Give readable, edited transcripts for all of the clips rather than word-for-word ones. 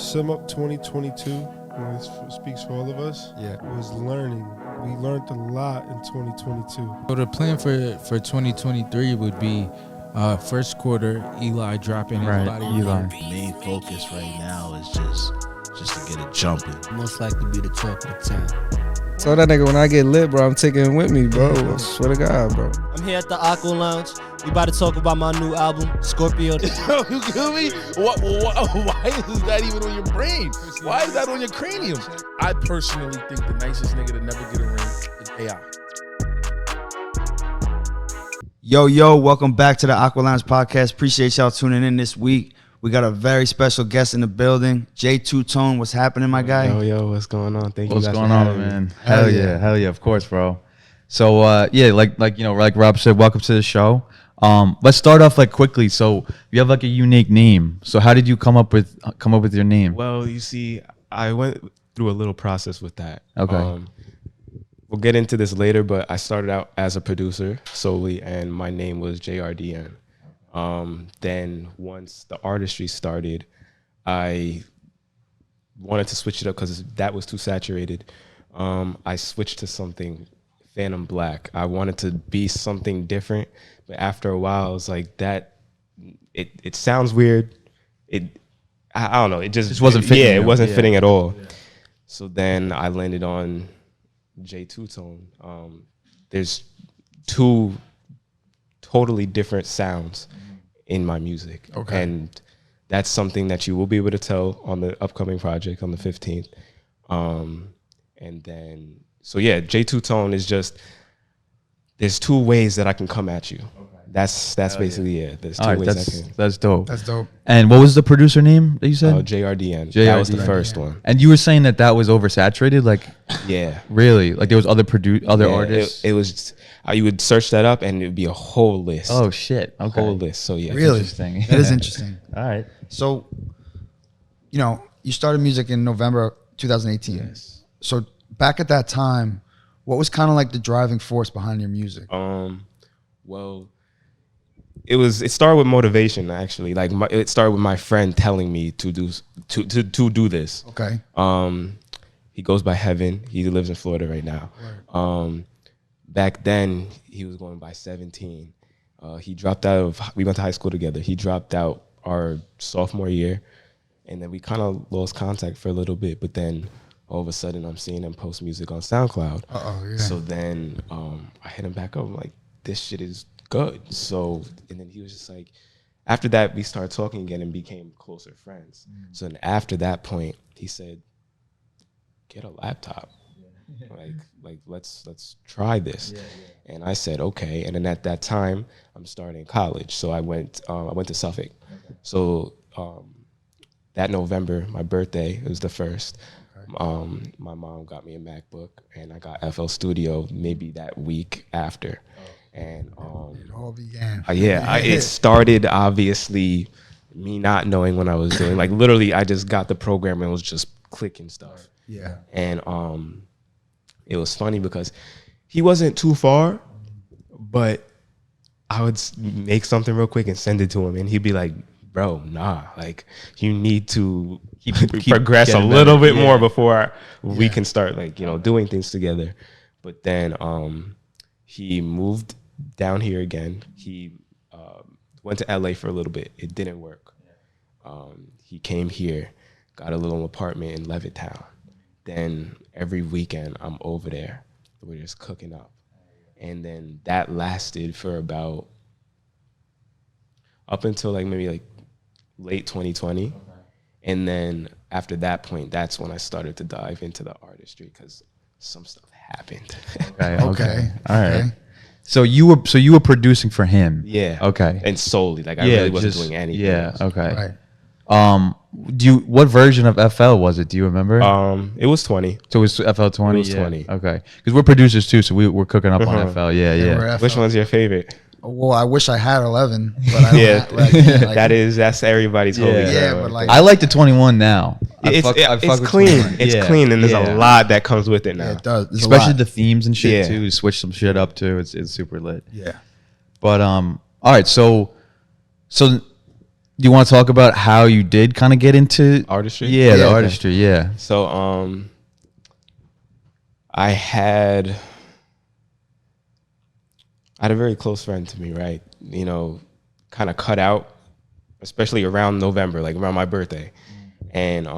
sum up 2022, this speaks for all of us, was learning. We learned a lot in 2022. So the plan for 2023 would be first quarter, Eli dropping his body. Eli. Main focus right now is just to get it jumping. Most likely be the talk of the town. So that nigga, when I get lit, bro, I'm taking it with me, bro. I swear to God, bro. I'm here at the Aqua Lounge. We about to talk about my new album, Scorpio. Yo, you kill me? Why is that even on your brain? Why is that on your cranium? I personally think the nicest nigga to never get a ring is AI. Yo, welcome back to the Aqua Lounge podcast. Appreciate y'all tuning in this week. We got a very special guest in the building. J2Toned, what's happening, my guy? Yo, what's going on? Thank you guys What's going on, man? Hell yeah, of course, bro. So like Rob said, welcome to the show. Let's start off quickly. So you have a unique name. So how did you come up with your name? Well, you see, I went through a little process with that. Okay. We'll get into this later, but I started out as a producer solely, and my name was JRDN. Then once the artistry started, I wanted to switch it up because that was too saturated. I switched to something Phantom Black. I wanted to be something different, but after a while, I was like, that it sounds weird. I don't know. It just wasn't fitting. Yeah, it wasn't fitting at all. Yeah. So then I landed on J2Toned. There's two totally different sounds in my music. Okay. And that's something that you will be able to tell on the upcoming project on the 15th. And then, so yeah, J2Toned is just, there's two ways that I can come at you. Okay. That's basically it. There's two ways I can. That's dope. That's dope. And what was the producer name that you said? JRDN. JRDN. That was the first one. And you were saying that was oversaturated? Yeah. Really? There was other artists? It was, you would search that up and it would be a whole list. Oh, shit. Okay. A whole list. So yeah. Really? Interesting. That is interesting. All right. So, you started music in November 2018. Yes. So back at that time, what was kind of the driving force behind your music? Well, it started with motivation, actually. It started with my friend telling me to do this. Okay. He goes by Heaven. He lives in Florida right now. Right. Back then, he was going by 17. He dropped out we went to high school together. He dropped out our sophomore year, and then we kind of lost contact for a little bit. But then all of a sudden, I'm seeing him post music on SoundCloud. Yeah. So then I hit him back up. I'm like, this shit is good. So, and then he was just like, after that, we started talking again and became closer friends. So then after that point, he said, get a laptop. Like let's try this. And I said, okay. And then at that time, I'm starting college. So I went to Suffolk. Okay. So that November, my birthday, it was the first. Okay. My mom got me a MacBook, and I got FL Studio maybe that week after. And it all began. It started obviously me not knowing what I was doing. Literally, I just got the program and was just clicking stuff. Yeah. And it was funny because he wasn't too far, but I would make something real quick and send it to him, and he'd be like, bro, nah, you need to keep progress a little bit more before we can start doing things together. But then he moved down here again. He went to LA for a little bit. It didn't work. He came here, got a little apartment in Levittown. Then every weekend I'm over there. We're just cooking up. And then that lasted for about up until maybe late 2020. Okay. And then after that point, that's when I started to dive into the artistry because some stuff happened. Okay. All right. Okay. So you were producing for him. Yeah. Okay. And solely. I really wasn't doing anything. Yeah. else. Okay. Right. What version of FL was it? Do you remember? It was 20. So it was FL 20? It was 20. Okay. Because we're producers too, so we're cooking up on FL. Yeah. Which one's your favorite? Well, I wish I had 11, but I don't that's everybody's holy grail. Yeah, but I like the 21 now. It's clean. It's clean, and there's a lot that comes with it now. Yeah, it does. There's especially the themes and shit too. You switch some shit up too. It's super lit. Yeah. But all right, so Do you want to talk about how you did kind of get into Artistry? Yeah, the okay. artistry. Yeah. So I had a very close friend to me, right? You know, kind of cut out, especially around November, like around my birthday. And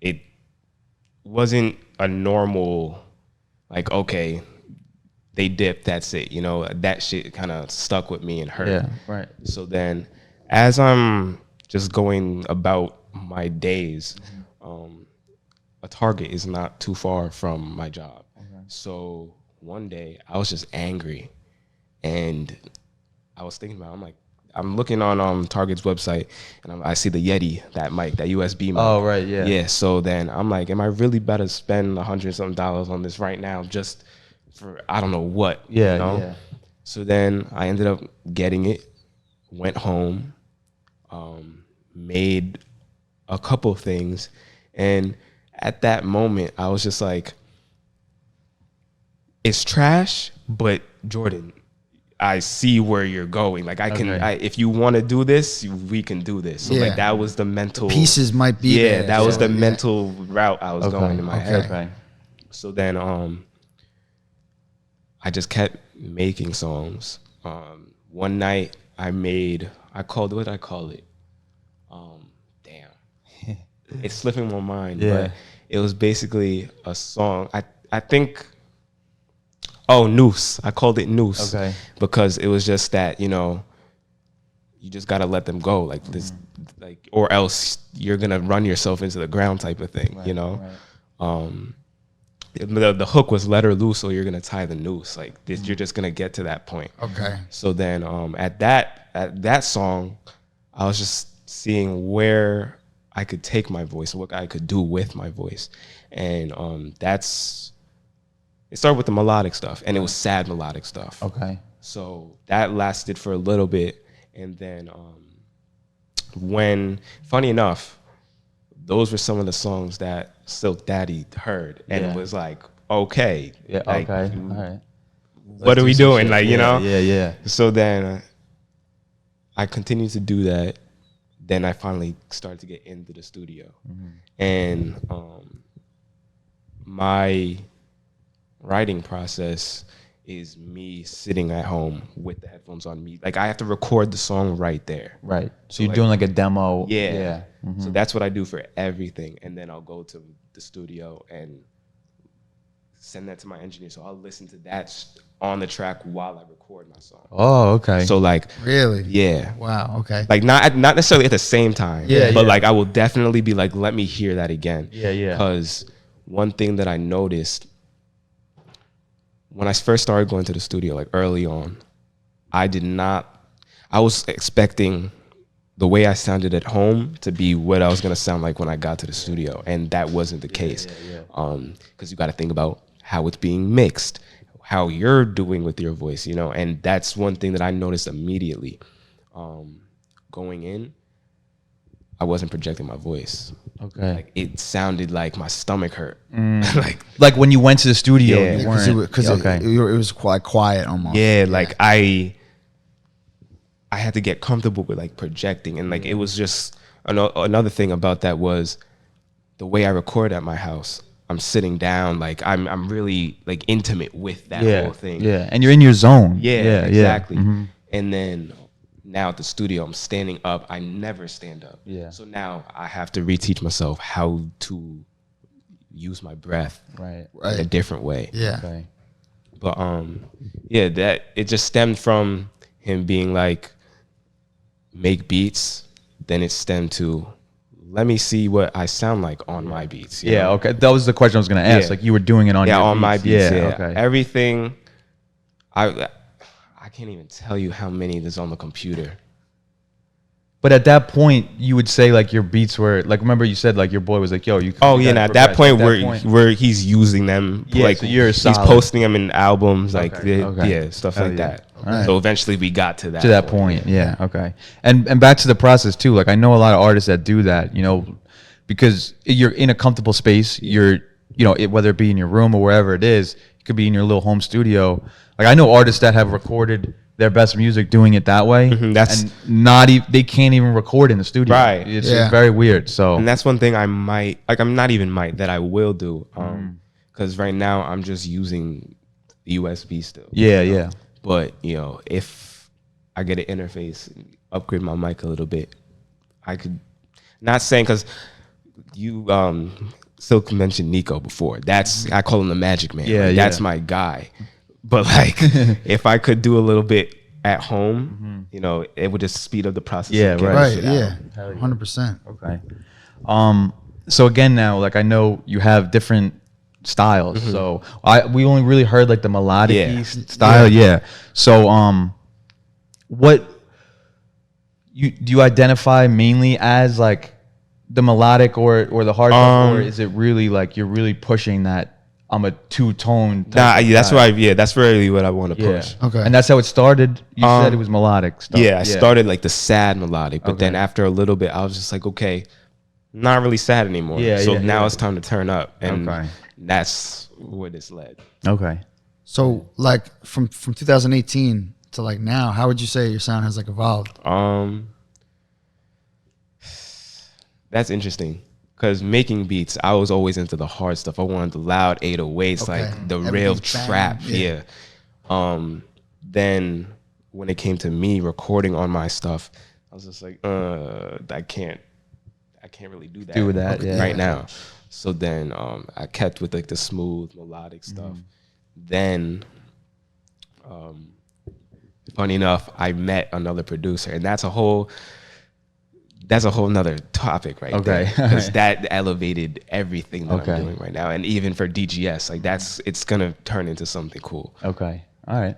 it wasn't a normal, like, okay, they dipped, that's it. You know, that shit kind of stuck with me and hurt. Yeah. Right. So then as I'm just going about my days, a Target is not too far from my job. So one day I was just angry, and I was thinking about, I'm looking on Target's website, and I see the Yeti, that mic, that USB mic. Oh, right, yeah. Yeah, so then I'm like, am I really about to spend $100-something on this right now just for I don't know what? Yeah, you know? yeah. So then I ended up getting it, went home, made a couple things, and at that moment I was just like, it's trash, but Jordan, I see where you're going. Like I can, if you want to do this, we can do this. So like that was the mental pieces might be there. that was the mental route I was going in my head. Okay. So then I just kept making songs. One night I called, what did I call it? Damn. It's slipping my mind, but it was basically a song. I think, Noose. I called it Noose. Okay. Because it was just that, you know, you just gotta let them go, like this, like, or else you're gonna run yourself into the ground type of thing, you know. The hook was let her loose, or you're gonna tie the noose. Like this, you're just gonna get to that point. Okay. So then, at that song, I was just seeing where I could take my voice, what I could do with my voice, and it started with the melodic stuff, and it was sad melodic stuff. Okay. So that lasted for a little bit, and then funny enough, those were some of the songs that Silk Daddy heard and was like, okay, Yeah. like, Okay. All right. what are we doing? Like, you know? Yeah. Yeah. So then I continued to do that. Then I finally started to get into the studio, and my writing process is me sitting at home with the headphones on me. Like I have to record the song right there. Right. So you're doing like a demo. Yeah. Yeah. So that's what I do for everything. And then I'll go to the studio and send that to my engineer. So I'll listen to that on the track while I record my song. Oh, okay. So like, Really? yeah. Wow. Okay. Like not necessarily at the same time. Yeah, But yeah. like I will definitely be like, let me hear that again. Yeah, yeah. Because one thing that I noticed when I first started going to the studio, like early on, I was expecting the way I sounded at home to be what I was gonna sound like when I got to the studio, and that wasn't the case. Because you got to think about how it's being mixed, how you're doing with your voice, you know, and that's one thing that I noticed immediately. Going in, I wasn't projecting my voice. Okay. Like it sounded like my stomach hurt. Like when you went to the studio, Yeah. you weren't. Because Okay. it was quite quiet almost. Yeah, like I had to get comfortable with like projecting, and like it was just another thing about that was the way I record at my house. I'm sitting down, like I'm really like intimate with that whole thing. Yeah, and you're in your zone. Yeah, exactly. Mm-hmm. And then now at the studio, I'm standing up. I never stand up. Yeah. So now I have to reteach myself how to use my breath Right. in a different way. Yeah. Okay. But yeah, that it just stemmed from him being like, make beats. Then it stemmed to, let me see what I sound like on my beats. you Yeah. know? Okay. That was the question I was gonna ask. Yeah. Like you were doing it on your on my beats. Yeah. Okay. Everything. I can't even tell you how many there's on the computer. But at that point, you would say like your beats were like. Remember, you said like your boy was like, "Yo, you." Oh yeah, gotta and at that progress. point where he's using them, Yeah, like so you're he's solid. posting them in albums, like Okay, okay. yeah, stuff Hell like yeah. that. Alright. So eventually we got to that. To that point, yeah. Okay. And back to the process too. Like I know a lot of artists that do that. You know, because you're in a comfortable space. You're, whether it be in your room or wherever it is, it could be in your little home studio. Like I know artists that have recorded their best music doing it that way. That's- and not they can't even record in the studio. Right. It's Yeah. very weird. So And that's one thing I might, like, I'm not even might, that I will do. Because right now I'm just using USB still. yeah, you know? yeah. But, you know, if I get an interface, upgrade my mic a little bit, I could, not saying, because you still mentioned Nico before. That's, I call him the magic man. Yeah, Like, yeah. that's my guy. But like, if I could do a little bit at home, you know, it would just speed up the process. Yeah, of getting right. shit Yeah, out. 100%. Okay. So again, now, like, I know you have different styles. So we only really heard like the melodic Yeah. style. Yeah. So what do you identify mainly as, like the melodic or the hard stuff, or is it really like you're really pushing that I'm a two-tone? Nah, yeah, that's really what I want to push. Okay. And that's how it started. You said it was melodic stuff. Yeah, I started like the sad melodic, but then Okay. after a little bit, I was just like, okay, not really sad anymore. Yeah, so yeah, now yeah. it's time to turn up, and Okay. that's where this led. Okay. So like from 2018 to like now, how would you say your sound has like evolved? That's interesting. Because making beats, I was always into the hard stuff. I wanted the loud 808s, Okay. like the real Everything bang, trap. yeah. Yeah. Then when it came to me recording on my stuff, I was just like, I can't really do that. Do that, yeah. right now. So then I kept with like the smooth melodic stuff. Then, funny enough, I met another producer, and that's a whole nother topic right there. Okay. Because that elevated everything that Okay. I'm doing right now. And even for DGS, like it's gonna turn into something cool. Okay. All right.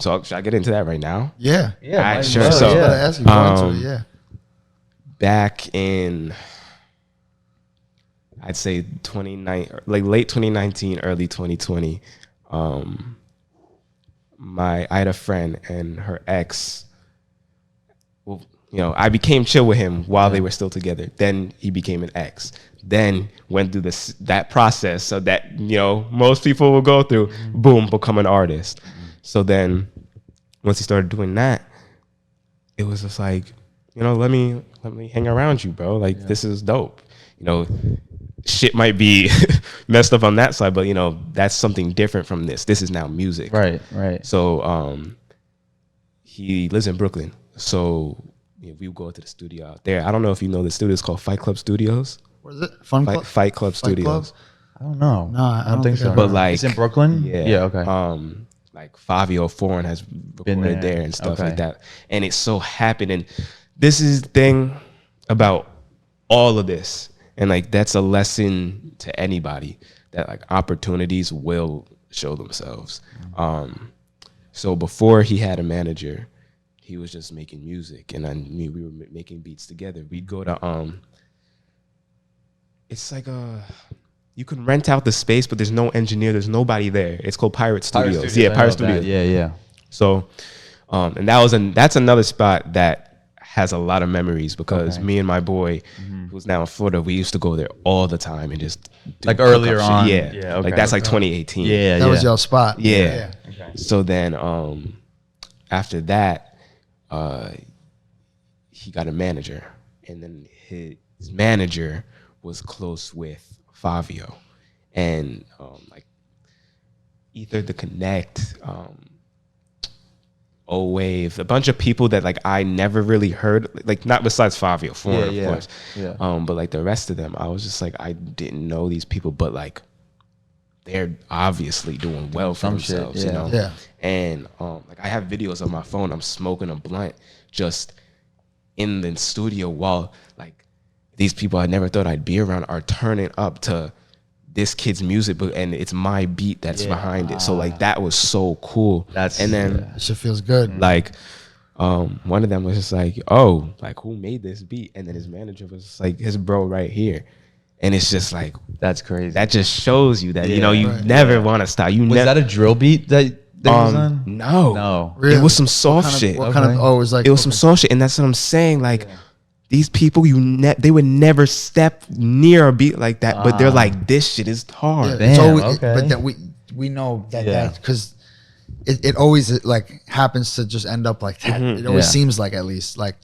So should I get into that right now? Yeah. Yeah. Alright, might as sure. well, So, I was about to ask you go into it, yeah. Back in, I'd say late 2019, early 2020, I had a friend and her ex. Well, you know, I became chill with him while they were still together. Then he became an ex. Then went through that process, so that, you know, most people will go through. Boom, become an artist. So then, once he started doing that, it was just like, you know, let me hang around you, bro. Like, this is dope. You know, shit might be messed up on that side, but, you know, that's something different from this. This is now music. Right. Right. So he lives in Brooklyn. So, you know, we would go to the studio out there. I don't know if you know the studio is called Fight Club Studios. What is it? Fun Club? Fight Club Fight Studios. Club? I don't know. No, I don't think so. I But know. like, It's in Brooklyn. Yeah. Yeah. Okay. Like Fabio Foreign has recorded there. there and stuff Okay. like that. And it so happened. And this is the thing about all of this. And like, that's a lesson to anybody, that like opportunities will show themselves. So before he had a manager, he was just making music, and we were making beats together. We'd go to it's like you can rent out the space, but there's no engineer, there's nobody there. It's called Pirate Studios. Yeah, Pirate Studios. Yeah. Yeah. So, and that's another spot that has a lot of memories, because me and my boy, who's now in Florida, we used to go there all the time and just do Like hookup earlier shit. on. Yeah, Yeah, okay. like that's like 2018. Yeah. That was your spot. Yeah. So then, after that, he got a manager, and then his manager was close with Fabio, and like Ether the Connect, O Wave, a bunch of people that like I never really heard, like not besides Fabio Foreign, Yeah, of course. yeah. But like the rest of them, I was just like, I didn't know these people, but like they're obviously doing well for Some shit, themselves, yeah. you know? Yeah. And like I have videos on my phone, I'm smoking a blunt just in the studio while like these people I never thought I'd be around are turning up to this kid's music, and it's my beat that's behind it. So like that was so cool. And then That shit feels good. like one of them was just like, oh, like who made this beat? And then his manager was just like, his bro right here. And it's just like, That's crazy. that just shows you that, you know, you Right. never want to stop. You was never. that a drill beat that was on? No. No. Really? It was some soft shit. What kind of? Oh, it was like It was some soft shit, and that's what I'm saying. Like these people, they would never step near a beat like that, but they're like, this shit is hard. Yeah, it's Damn, always, okay. But then we know that Yeah. because it always like happens to just end up like that. It always Yeah. seems like, at least like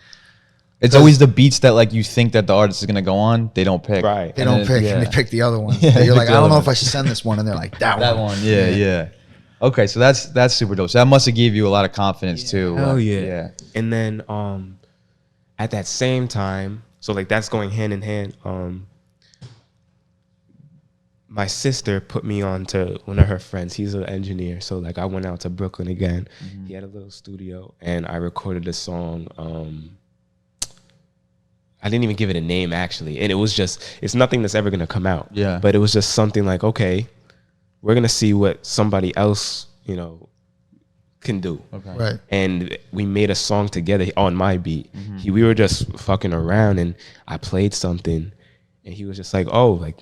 It's always the beats that like you think that the artist is gonna go on, they don't pick. Right. they And don't then- pick and they pick the other ones. Yeah, You're they like, pick I the don't know other if I should send this one, and they're like, that That one. one, yeah. Okay, so that's super dope. So that must have gave you a lot of confidence too. Hell like, yeah. And then at that same time, so like that's going hand in hand. My sister put me on to one of her friends. He's an engineer. So like I went out to Brooklyn again. He had a little studio and I recorded a song. I didn't even give it a name actually. And it was just, it's nothing that's ever going to come out. Yeah. But it was just something like, okay, we're going to see what somebody else, you know, can do. Okay. Right. And we made a song together on my beat. We were just fucking around and I played something and he was just like, oh, like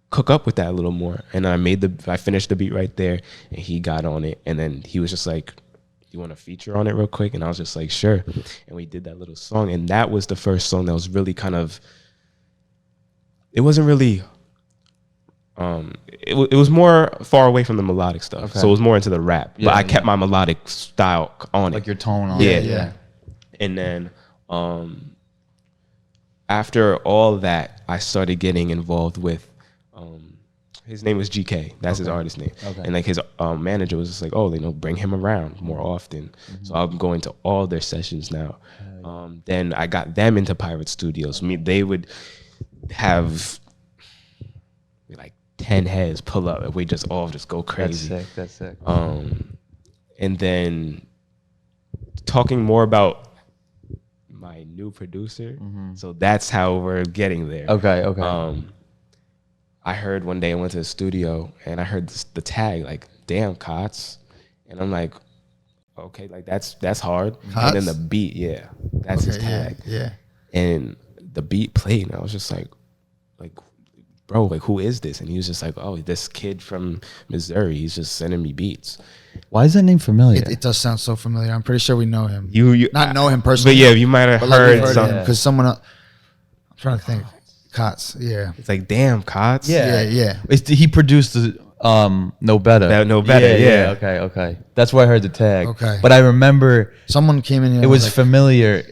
cook up with that a little more. And I finished the beat right there and he got on it. And then he was just like, you want to feature on it real quick? And I was just like, sure. And we did that little song. And that was the first song that was really kind of, it wasn't really, it was more far away from the melodic stuff. Okay. So it was more into the rap. Yeah, but I kept my melodic style on Like it. your tone on Yeah. it. Yeah. And then after all that, I started getting involved with, his name was GK. That's his artist name. Okay. And like his manager was just like, oh, you know, bring him around more often. So I'm going to all their sessions now. Then I got them into Pirate Studios. They would have like 10 heads pull up and we just all just go crazy. That's sick. And then talking more about my new producer. So that's how we're getting there. Okay. I heard one day I went to the studio and I heard the tag like, damn, Cots. And I'm like, okay, like that's hard. Cots? And then the beat, yeah, that's his tag. Yeah. And the beat played and I was just like, bro, like who is this? And he was just like, oh, this kid from Missouri. He's just sending me beats. Why is that name familiar? It does sound so familiar. I'm pretty sure we know him. You Not know him but personally. yeah, you might have but like heard we've heard something. him because someone. I'm trying to think. Cots. Yeah. It's like, damn, Cots. Yeah. He produced the No Better. That No Better, yeah. Okay. That's where I heard the tag. Okay. But I remember Someone came in here. it and was like, familiar.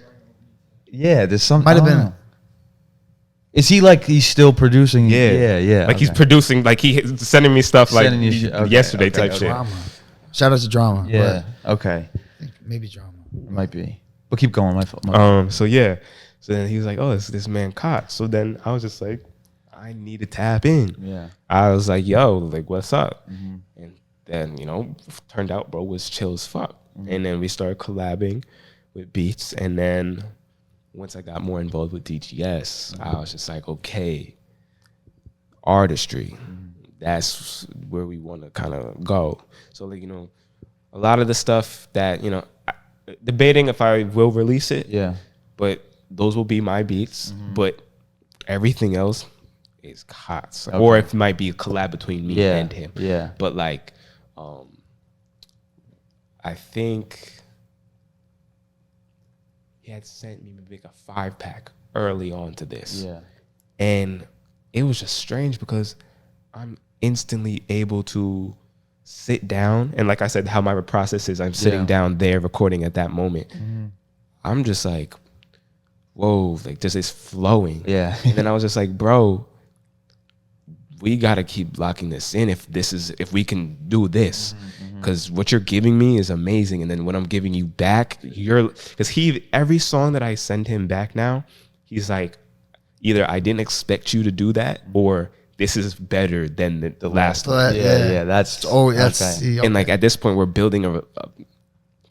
Yeah, there's some. Might have I don't been. know. Is he like he's still producing? Yeah. Like he's okay. producing, like he's sending me stuff like Sending you shit. Okay, yesterday okay, type okay. shit. Drama. Shout out to Drama. Yeah. Okay. But I think maybe Drama. It might be. But keep going. My fault. So yeah. So then he was like, oh, it's this man Cot. So then I was just like, I need to tap in. Yeah. I was like, yo, like what's up? And then, you know, turned out bro was chill as fuck. And then we started collabing with beats. And then once I got more involved with DGS, I was just like, okay, artistry. That's where we want to kind of go. So like, you know, a lot of the stuff that, you know, debating if I will release it. Yeah. But those will be my beats. But everything else is Cots. Okay. Or it might be a collab between me Yeah. and him. Yeah. But like, I think he had sent me maybe like a 5-pack early on to this. Yeah. And it was just strange because I'm instantly able to sit down. And like I said, how my process is, I'm sitting Yeah. down there recording at that moment. I'm just like, whoa, like just it's flowing. Yeah. And then I was just like, bro, we got to keep locking this in if we can do this. Because what you're giving me is amazing. And then when I'm giving you back, because every song that I send him back now, he's like, either I didn't expect you to do that or this is better than the last one. Yeah. That's okay. And like at this point, we're building a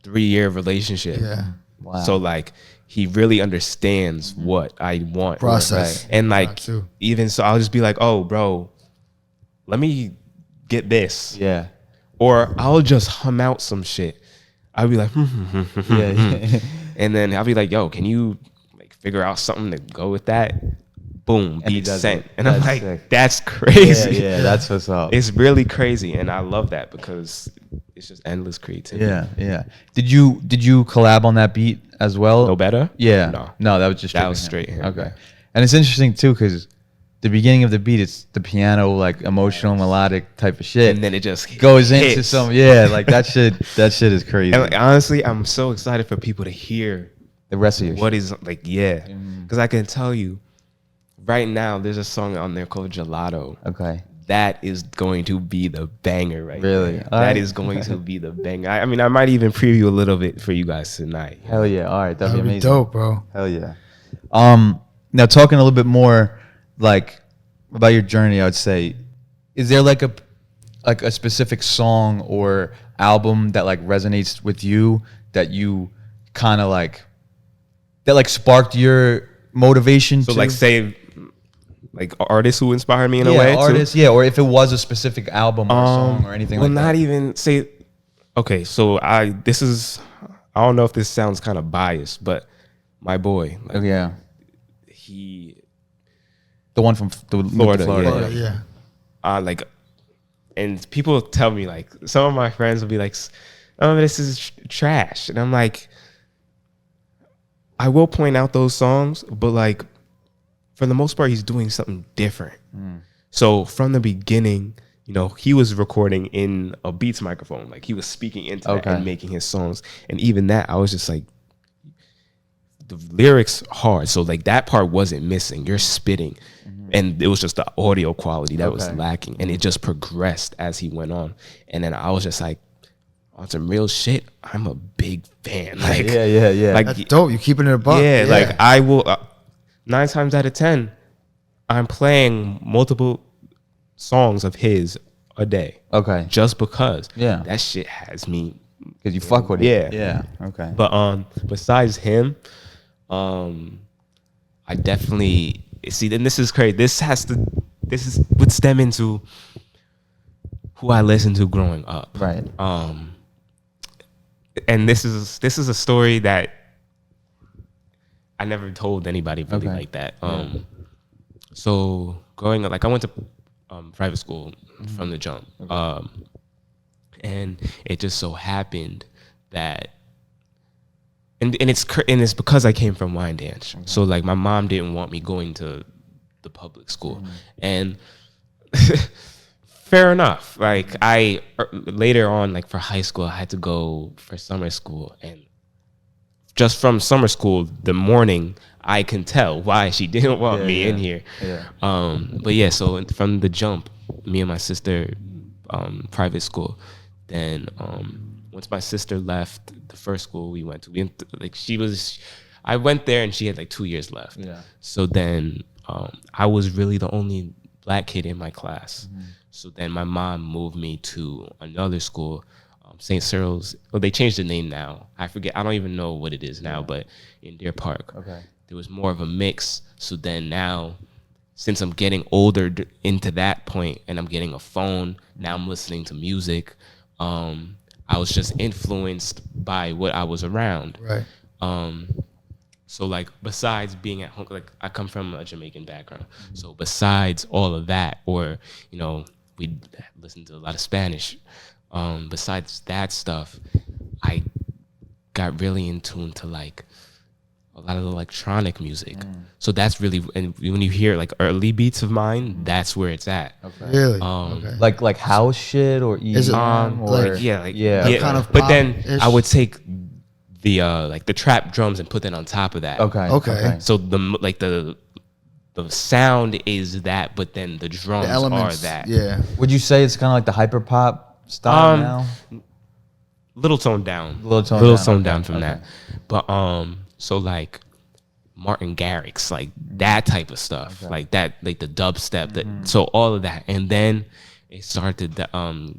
3-year relationship. Yeah. Wow. So like he really understands what I want. Process. And like too. even so, I'll just be like, oh, bro, let me get this. Yeah. Or I'll just hum out some shit. I'll be like, Yeah. and then I'll be like, yo, can you like figure out something to go with that? Boom, And he beat does sent. it. And I'm That's like, sick. that's crazy. Yeah. That's what's up. It's really crazy. And I love that because it's just endless creativity. Yeah. Did you collab on that beat as well? No Better? Yeah. No, that was just That was him. straight him. Okay. And it's interesting too because the beginning of the beat, it's the piano, like emotional, melodic type of shit. And then it just goes hits. into some, like that shit is crazy. And like, honestly, I'm so excited for people to hear The rest of your what shit. is like, because I can tell you right now, there's a song on there called Gelato. Okay. That is going to be the banger right Really? there. All That right. is going to be the banger. I mean, I might even preview a little bit for you guys tonight. Hell yeah. All right. That'd be That'd be amazing. dope, bro. Hell yeah. Now talking a little bit more like about your journey, I would say, is there like a specific song or album that like resonates with you that you kind of like that like sparked your motivation So to like say like artists who inspire me in a way artists, too. or if it was a specific album or song or anything Well, like not that. even say. Okay, so I don't know if this sounds kind of biased, but my boy, like, Oh, yeah. he The one from the Florida, Florida, yeah. like, and people tell me like some of my friends will be like, "Oh, this is trash," and I'm like, I will point out those songs, but like for the most part, he's doing something different. So from the beginning, you know, he was recording in a Beats microphone, like he was speaking into that and making his songs, and even that, I was just like, the lyrics hard, so like that part wasn't missing. You're spitting. And it was just the audio quality that was lacking. And it just progressed as he went on. And then I was just like, on some real shit, I'm a big fan. Like, Yeah. Like, That's dope. You keeping it a buck. yeah, like I will, 9 times out of 10, I'm playing multiple songs of his a day. Okay. Just because. Yeah. That shit has me. Because you fuck with it. Yeah. Yeah. Okay. But besides him, I definitely see. And this is crazy. This would stem into who I listened to growing up. Right. And this is a story that I never told anybody really like that. So growing up, like I went to private school from the jump, and it just so happened that. And it's because I came from Wyandanch. So like my mom didn't want me going to the public school. And fair enough. Like I later on, like for high school, I had to go for summer school, and just from summer school, the morning I can tell why she didn't want me in here. Yeah. But yeah, so from the jump, me and my sister, private school, then once my sister left the first school we went to, I went there and she had like 2 years left. Yeah. So then I was really the only black kid in my class. So then my mom moved me to another school, St. Cyril's. Well, they changed the name now. I forget. I don't even know what it is now, but in Deer Park. Okay. There was more of a mix. So then now, since I'm getting older into that point and I'm getting a phone, now I'm listening to music. I was just influenced by what I was around. Right. So like besides being at home, like I come from a Jamaican background. So besides all of that, or, you know, we listen to a lot of Spanish. Besides that stuff, I got really in tune to like a lot of electronic music. So that's really, and when you hear like early beats of mine, that's where it's at. Really? Okay. Like house shit or EDM Is it, or Yeah. Kind of but then pop-ish? I would take the like the trap drums and put that on top of that. Okay. So the sound is that, but then the drums The elements. are that. Yeah. Would you say it's kind of like the hyper pop style now? Little toned down. Little toned down. down from that. But so like Martin Garrix, like that type of stuff, like that, like the dubstep, so all of that, and then it started to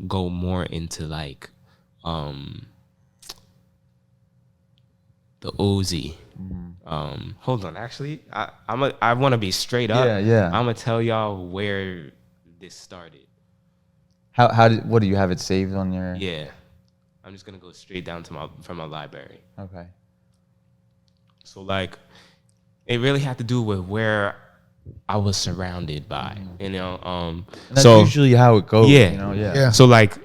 go more into like the Uzi. Hold on, actually, I want to be straight up. Yeah. I'm gonna tell y'all where this started. What do you have it saved on your? Yeah, I'm just gonna go straight down to from my library. Okay. So like, it really had to do with where I was surrounded by, you know. And that's usually how it goes. Yeah. You know? Yeah. So like,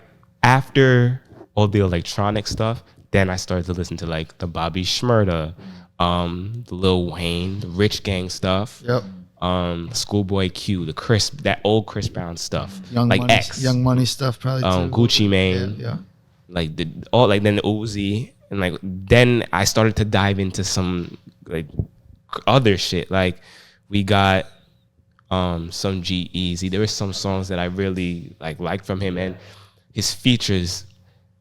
after all the electronic stuff, then I started to listen to like the Bobby Shmurda, the Lil Wayne, the Rich Gang stuff. Yep. Schoolboy Q, the that old Chris Brown stuff, Young like Money, X, Young Money stuff probably too. Gucci Mane, Yeah. like then the Uzi, and like then I started to dive into some like other shit. Like we got some G-Eazy. There were some songs that I really liked from him, and his features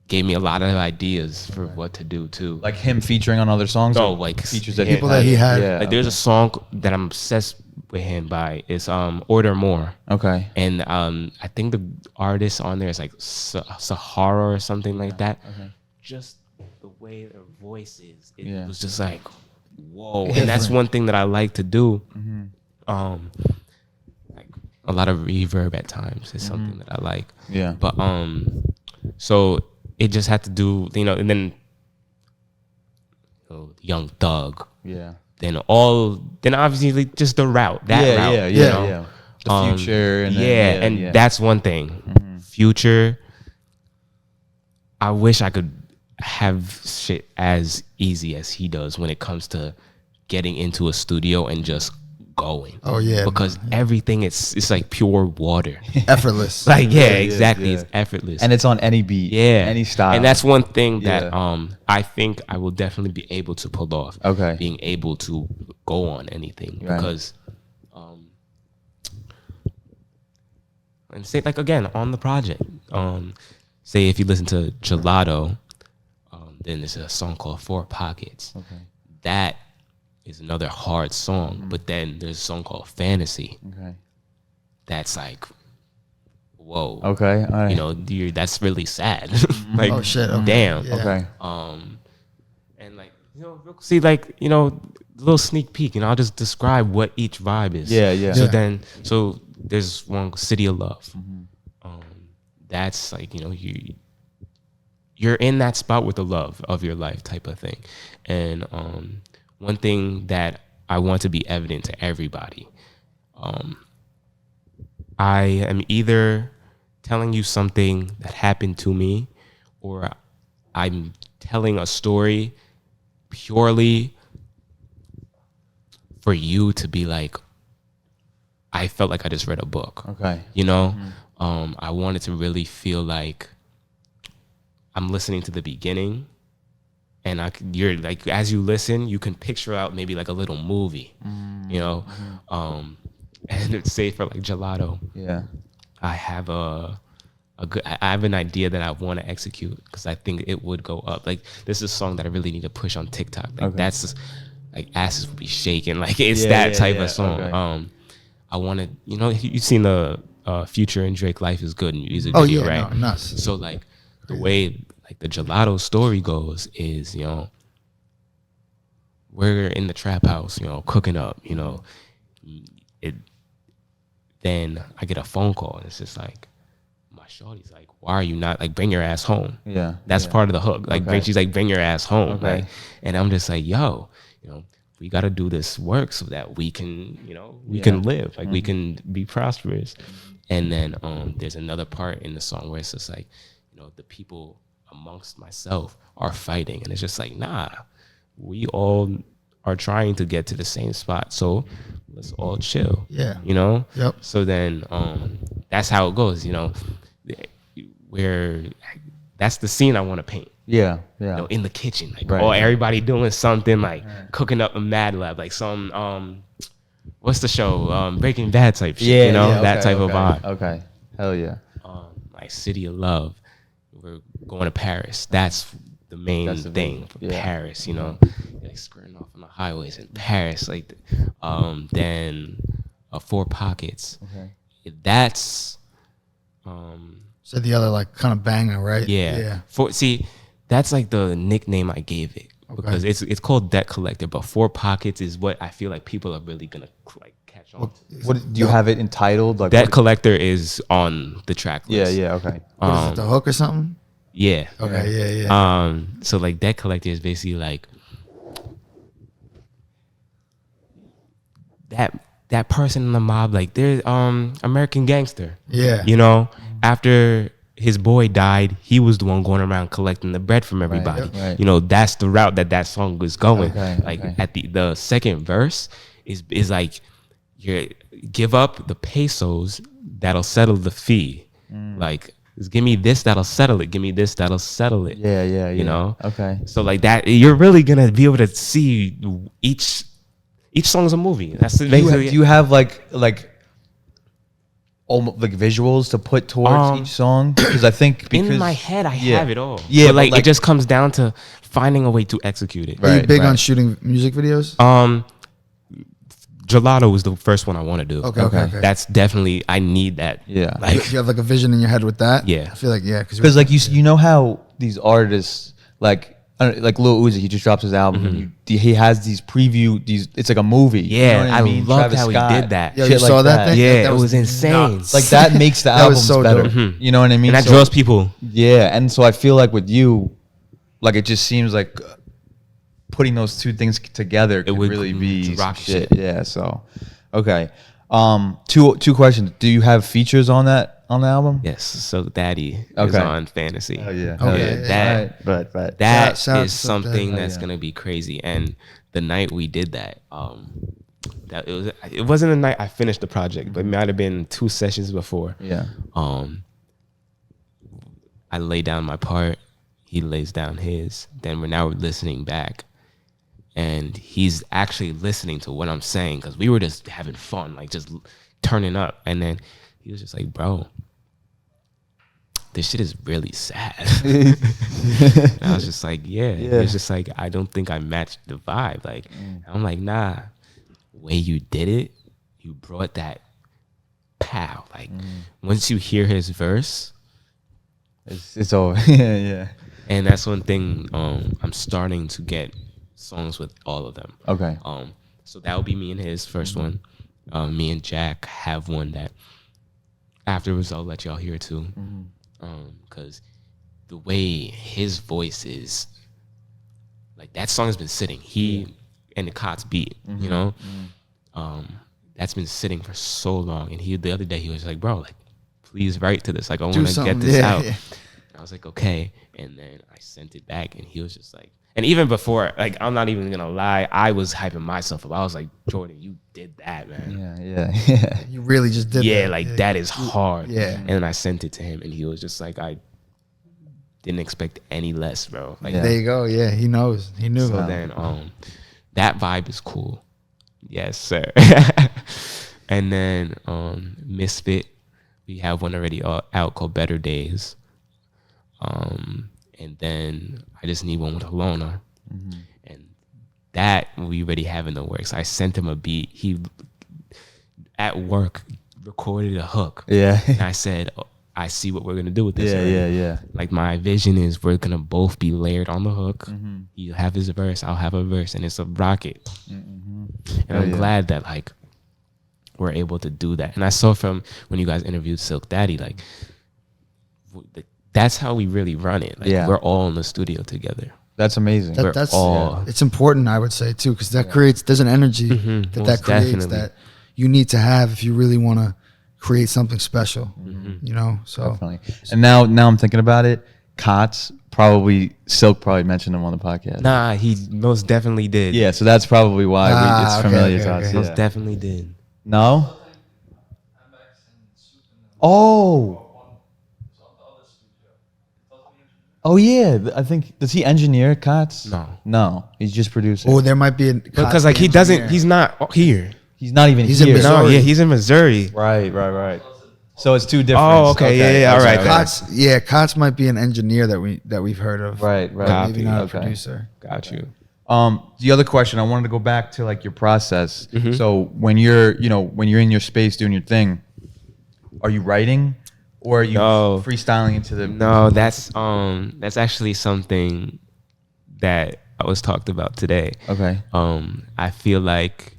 gave me a lot of ideas for what to do too. Like him featuring on other songs? No, or like features that people that he had. Yeah. Like there's a song that I'm obsessed with him by. It's Order More. Okay. And I think the artist on there is like Sahara or something like that. Okay. Just the way their voice is, it Yeah. was just like, whoa. And that's one thing that I like to do. Like a lot of reverb at times is something that I like. Yeah. But so it just had to do, and then Young Thug. Yeah. Then obviously just the route. That route. Yeah. The Future. And that's one thing. Future, I wish I could have shit as easy as he does when it comes to getting into a studio and just going. Oh yeah. Because everything it's like pure water. Effortless. Like exactly. It's effortless. And it's on any beat. Yeah. Any style. And that's one thing that I think I will definitely be able to pull off. Okay. Being able to go on anything. Right. Because and say like again on the project. Say if you listen to Gelato, then there's a song called Four Pockets. Okay. That is another hard song. But then there's a song called Fantasy. Okay. That's like, whoa. Okay. All right. That's really sad. Like, Oh, shit, okay. Damn. Yeah. Okay. And like, see like, a little sneak peek, I'll just describe what each vibe is. Yeah. So there's one, City of Love. That's like, you're in that spot with the love of your life type of thing. And one thing that I want to be evident to everybody, I am either telling you something that happened to me, or I'm telling a story purely for you to be like, I felt like I just read a book. Okay. I wanted to really feel like I'm listening to the beginning, and you're like, as you listen, you can picture out maybe like a little movie, and it's say for like Gelato. Yeah. I have I have an idea that I want to execute because I think it would go up. Like this is a song that I really need to push on TikTok. Like that's just, like asses would be shaking. Like it's that type of song. Okay. I want to, you've seen the Future and Drake Life is Good music Oh video, yeah, right? no, nuts. So like the way like the Gelato story goes is, we're in the trap house, cooking up, then I get a phone call and it's just like, my shorty's like, why are you not, like, bring your ass home? Yeah. That's part of the hook. Like, she's like, bring your ass home. Okay. Like, and I'm just like, yo, we got to do this work so that we can, we can live, like we can be prosperous. And then there's another part in the song where it's just like, the people amongst myself are fighting. And it's just like, nah, we all are trying to get to the same spot. So let's all chill. Yeah. Yep. So then that's how it goes, where that's the scene I want to paint. Yeah. In the kitchen, like, Right. Everybody doing something, like cooking up a Mad Lab, like some what's the show, Breaking Bad type shit, that type of vibe. Okay. Hell yeah. Like City of Love, we're going to Paris. That's the main That's the thing for yeah. Paris, like skirting off on the highways in Paris, like then Four Pockets. Okay. That's So the other like kind of banger, right? yeah. That's like the nickname I gave it because it's called Debt Collector, but Four Pockets is what I feel like people are really gonna like catch on to. What do you have it entitled? Like Debt Collector is on the track list. Yeah. Okay. What is it, the hook or something? Yeah. Okay, yeah. So like Debt Collector is basically like that person in the mob, like they're American Gangster. Yeah. After his boy died, he was the one going around collecting the bread from everybody. Right. That's the route that song was going. Okay, like okay. at the second verse is like give up the pesos that'll settle the fee. Like, just give me this that'll settle it. Give me this that'll settle it. Yeah. You know? Okay. So like that, you're really gonna be able to see each song is a movie. That's Do basically. you have like almost like visuals to put towards each song? Because I think in my head, I have it all. Yeah, but like but it just comes down to finding a way to execute it. Are you Right, big on right. shooting music videos? Gelato was the first one I want to do. Okay. That's definitely, I need that. Yeah. Like, You have like a vision in your head with that? Yeah. I feel like, yeah. Because like you know how these artists like Lil Uzi, he just drops his album and he has these it's like a movie. yeah, you know what I mean? loved Travis how Scott, he did that. Yo, shit you saw like that thing? Yeah, That it was insane. nuts. Like that makes the That was albums so better. dope. You know what I mean? And that So- draws people. Yeah, and so I feel like with you, like it just seems like putting those two things together could would really be some rock shit. shit. Yeah. So, okay. Two questions. Do you have features on the album? Yes, so Daddy is Okay. on Fantasy. Oh yeah. Okay. that Right. that Shout out is to something Daddy. that's gonna be crazy. And the night we did that, it wasn't the night I finished the project, but it might have been 2 sessions before. Yeah. I lay down my part, he lays down his. Then we're listening back, and he's actually listening to what I'm saying because we were just having fun, like just turning up. And then he was just like, "Bro, this shit is really sad." And I was just like, "Yeah." He was just like, "I don't think I matched the vibe." Like, I'm like, "Nah, the way you did it, you brought that pow." Like, once you hear his verse. It's over. Yeah. And that's one thing I'm starting to get songs with all of them. Okay. So that will be me and his first one. Me and Jack have one that afterwards I'll let y'all hear too. Because the way his voice is, like that song has been sitting. He and the Cots beat, you know? That's been sitting for so long. And the other day he was like, "Bro, like, please write to this. Like, I want to get this out." Yeah. I was like, "Okay." And then I sent it back and he was just like, and even before, like, I'm not even gonna lie, I was hyping myself up. I was like, "Jordan, you did that, man." Yeah. You really just did Yeah, that. like that is hard. Yeah. And then I sent it to him and he was just like, "I didn't expect any less, bro." Like, Yeah. There you go. Yeah, he knows. He knew. so then that vibe is cool. Yes, sir. And then Misfit, we have one already out called Better Days. And then I just need one with Alona. And that we already have in the works. I sent him a beat. He at work recorded a hook. Yeah. And I said, "I see what we're gonna do with this." already. Yeah. Like my vision is we're gonna both be layered on the hook. He'll have his verse, I'll have a verse, and it's a rocket. And I'm glad that like we're able to do that. And I saw from when you guys interviewed Silk Daddy, like that's how we really run it. Like we're all in the studio together. That's amazing. That's all- it's important, I would say too, because that creates. There's an energy that most creates definitely. that you need to have if you really want to create something special. You know, so Definitely. And now I'm thinking about it. Cots Silk probably mentioned him on the podcast. Nah, he most definitely did. Yeah, so that's probably why it's okay, familiar okay, to us. okay. Most Yeah. definitely did. No. Oh. Oh yeah, I think does he engineer Cots? No, he's just producing. there might be Because like he doesn't, he's not here. He's not even He's in here. Missouri. No, yeah, he's in Missouri. Right. So it's two different. Oh, okay, yeah, all right, okay. Cots might be an engineer that we've heard of. Right. But maybe not a Okay. producer. Got you. The other question I wanted to go back to like your process. Mm-hmm. So when you're in your space doing your thing, are you writing or are you No. freestyling into the? No, that's actually something that I was talked about today. Okay. I feel like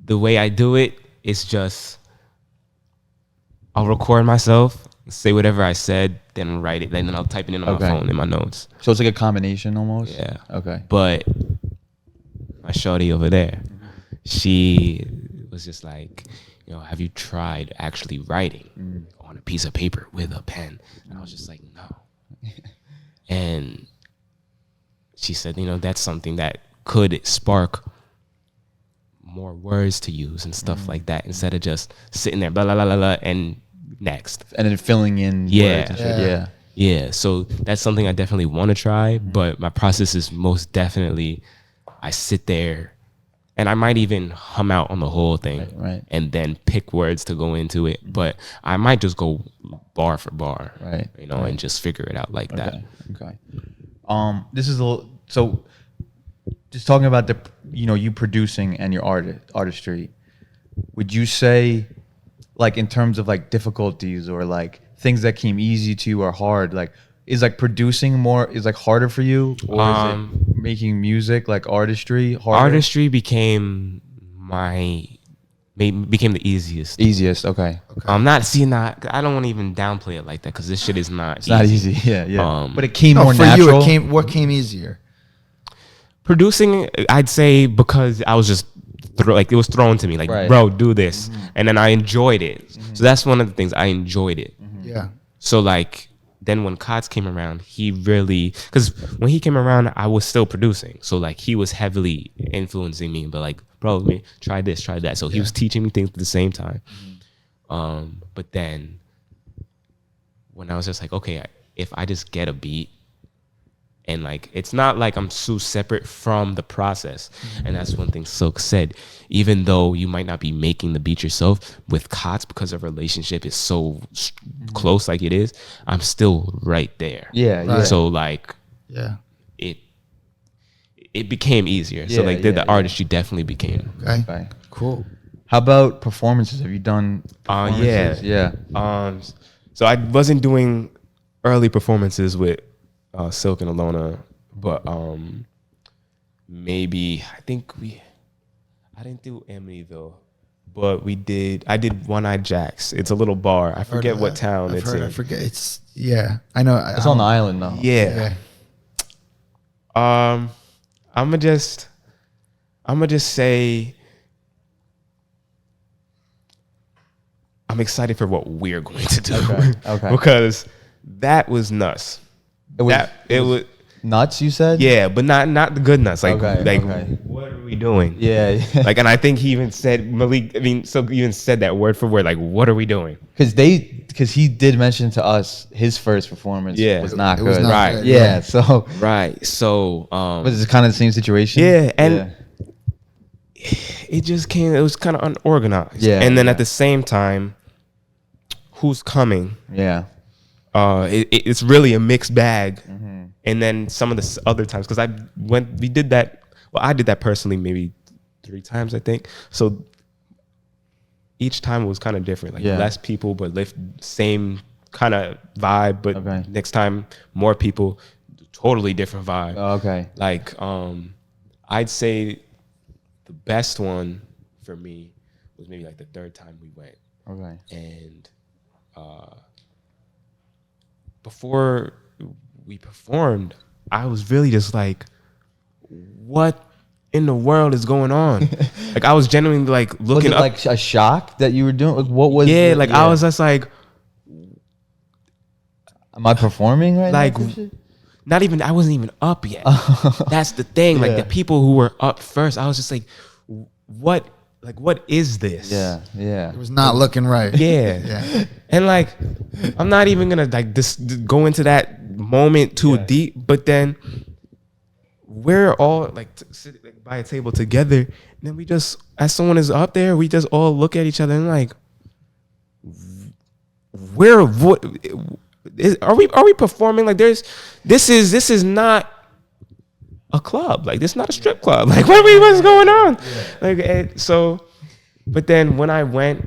the way I do it is just I'll record myself, say whatever I said, then write it, then I'll type it in on Okay. my phone in my notes. So it's like a combination almost. Yeah. Okay. But my shorty over there, she was just like, have you tried actually writing on a piece of paper with a pen? And I was just like, no. And she said, that's something that could spark more words to use and stuff like that instead of just sitting there blah blah blah blah, blah and next. And then filling in Yeah. words and shit. Yeah. Yeah, so that's something I definitely want to try, but my process is most definitely I sit there and I might even hum out on the whole thing Right. and then pick words to go into it, but I might just go bar for bar, Right. you know, and just figure it out like that. Okay. This is a little, so just talking about the, you know, you producing and your artistry, would you say, like, in terms of like difficulties or like things that came easy to you or hard, like, is like producing more is like harder for you, or is it making music, like artistry, harder? Artistry became the easiest. Easiest, okay. I'm not seeing that. I don't want to even downplay it like that because this shit is not. It's not easy, yeah. But it came No, more for natural. you, what came easier? Producing, I'd say, because I was just it was thrown to me, like, Right. bro, do this, and then I enjoyed it. So that's one of the things, I enjoyed it. Yeah. So like then when Kotz came around, he really, because when he came around, I was still producing. So like he was heavily influencing me, but like, bro, man, try this, try that. So he was teaching me things at the same time. But then when I was just like, okay, if I just get a beat, and like, it's not like I'm so separate from the process. And that's one thing Silk said. Even though you might not be making the beat yourself, with Kotz, because our relationship is so close like it is, I'm still right there. Yeah, yeah. So like, Yeah. it became easier. So Yeah, like the artistry definitely became. Okay. Okay. Cool. How about performances? Have you done performances? Yeah. Yeah. So I wasn't doing early performances with Silk and Alona, but maybe I didn't do Amityville, but I did One Eyed Jacks. It's a little bar. I forget what town it's in. I forget. It's I know. It's on the island though. Yeah. I'm gonna just say I'm excited for what we're going to do. Okay. Because that was nuts. It was nuts, you said? yeah, but not the good nuts. Like Okay. what are we doing? Yeah. Like, and I think he even said so even said that word for word. Like, what are we doing? Because he did mention to us his first performance was not It good. was not Right. good, Yeah. So Right. So was it kind of the same situation? yeah, and it just came. It was kind of unorganized. Yeah, and then yeah. at the same time, who's coming? Yeah. It's really a mixed bag. And then some of the other times, because I did that personally maybe 3 times, I think. So each time was kind of different, like less people, but same kind of vibe. But next time, more people, totally different vibe. Oh, okay. Like, I'd say the best one for me was maybe like the 3rd time we went. Okay. And before we performed, I was really just like, what in the world is going on? Like, I was genuinely like looking was it up. like a shock that you were doing? Like, what was I was just like, am I performing right like, now? I wasn't even up yet. That's the thing. Like, the people who were up first, I was just like, what is this? Yeah, yeah. It was not looking right. Yeah. Yeah. And like, I'm not even gonna like go into that moment too deep, but then we're all like sitting like, by a table together, and then we just, as someone is up there, we just all look at each other and like, are we performing? Like, this is not a club. Like, this is not a strip club. Like, what's going on? Like, so, but then when I went,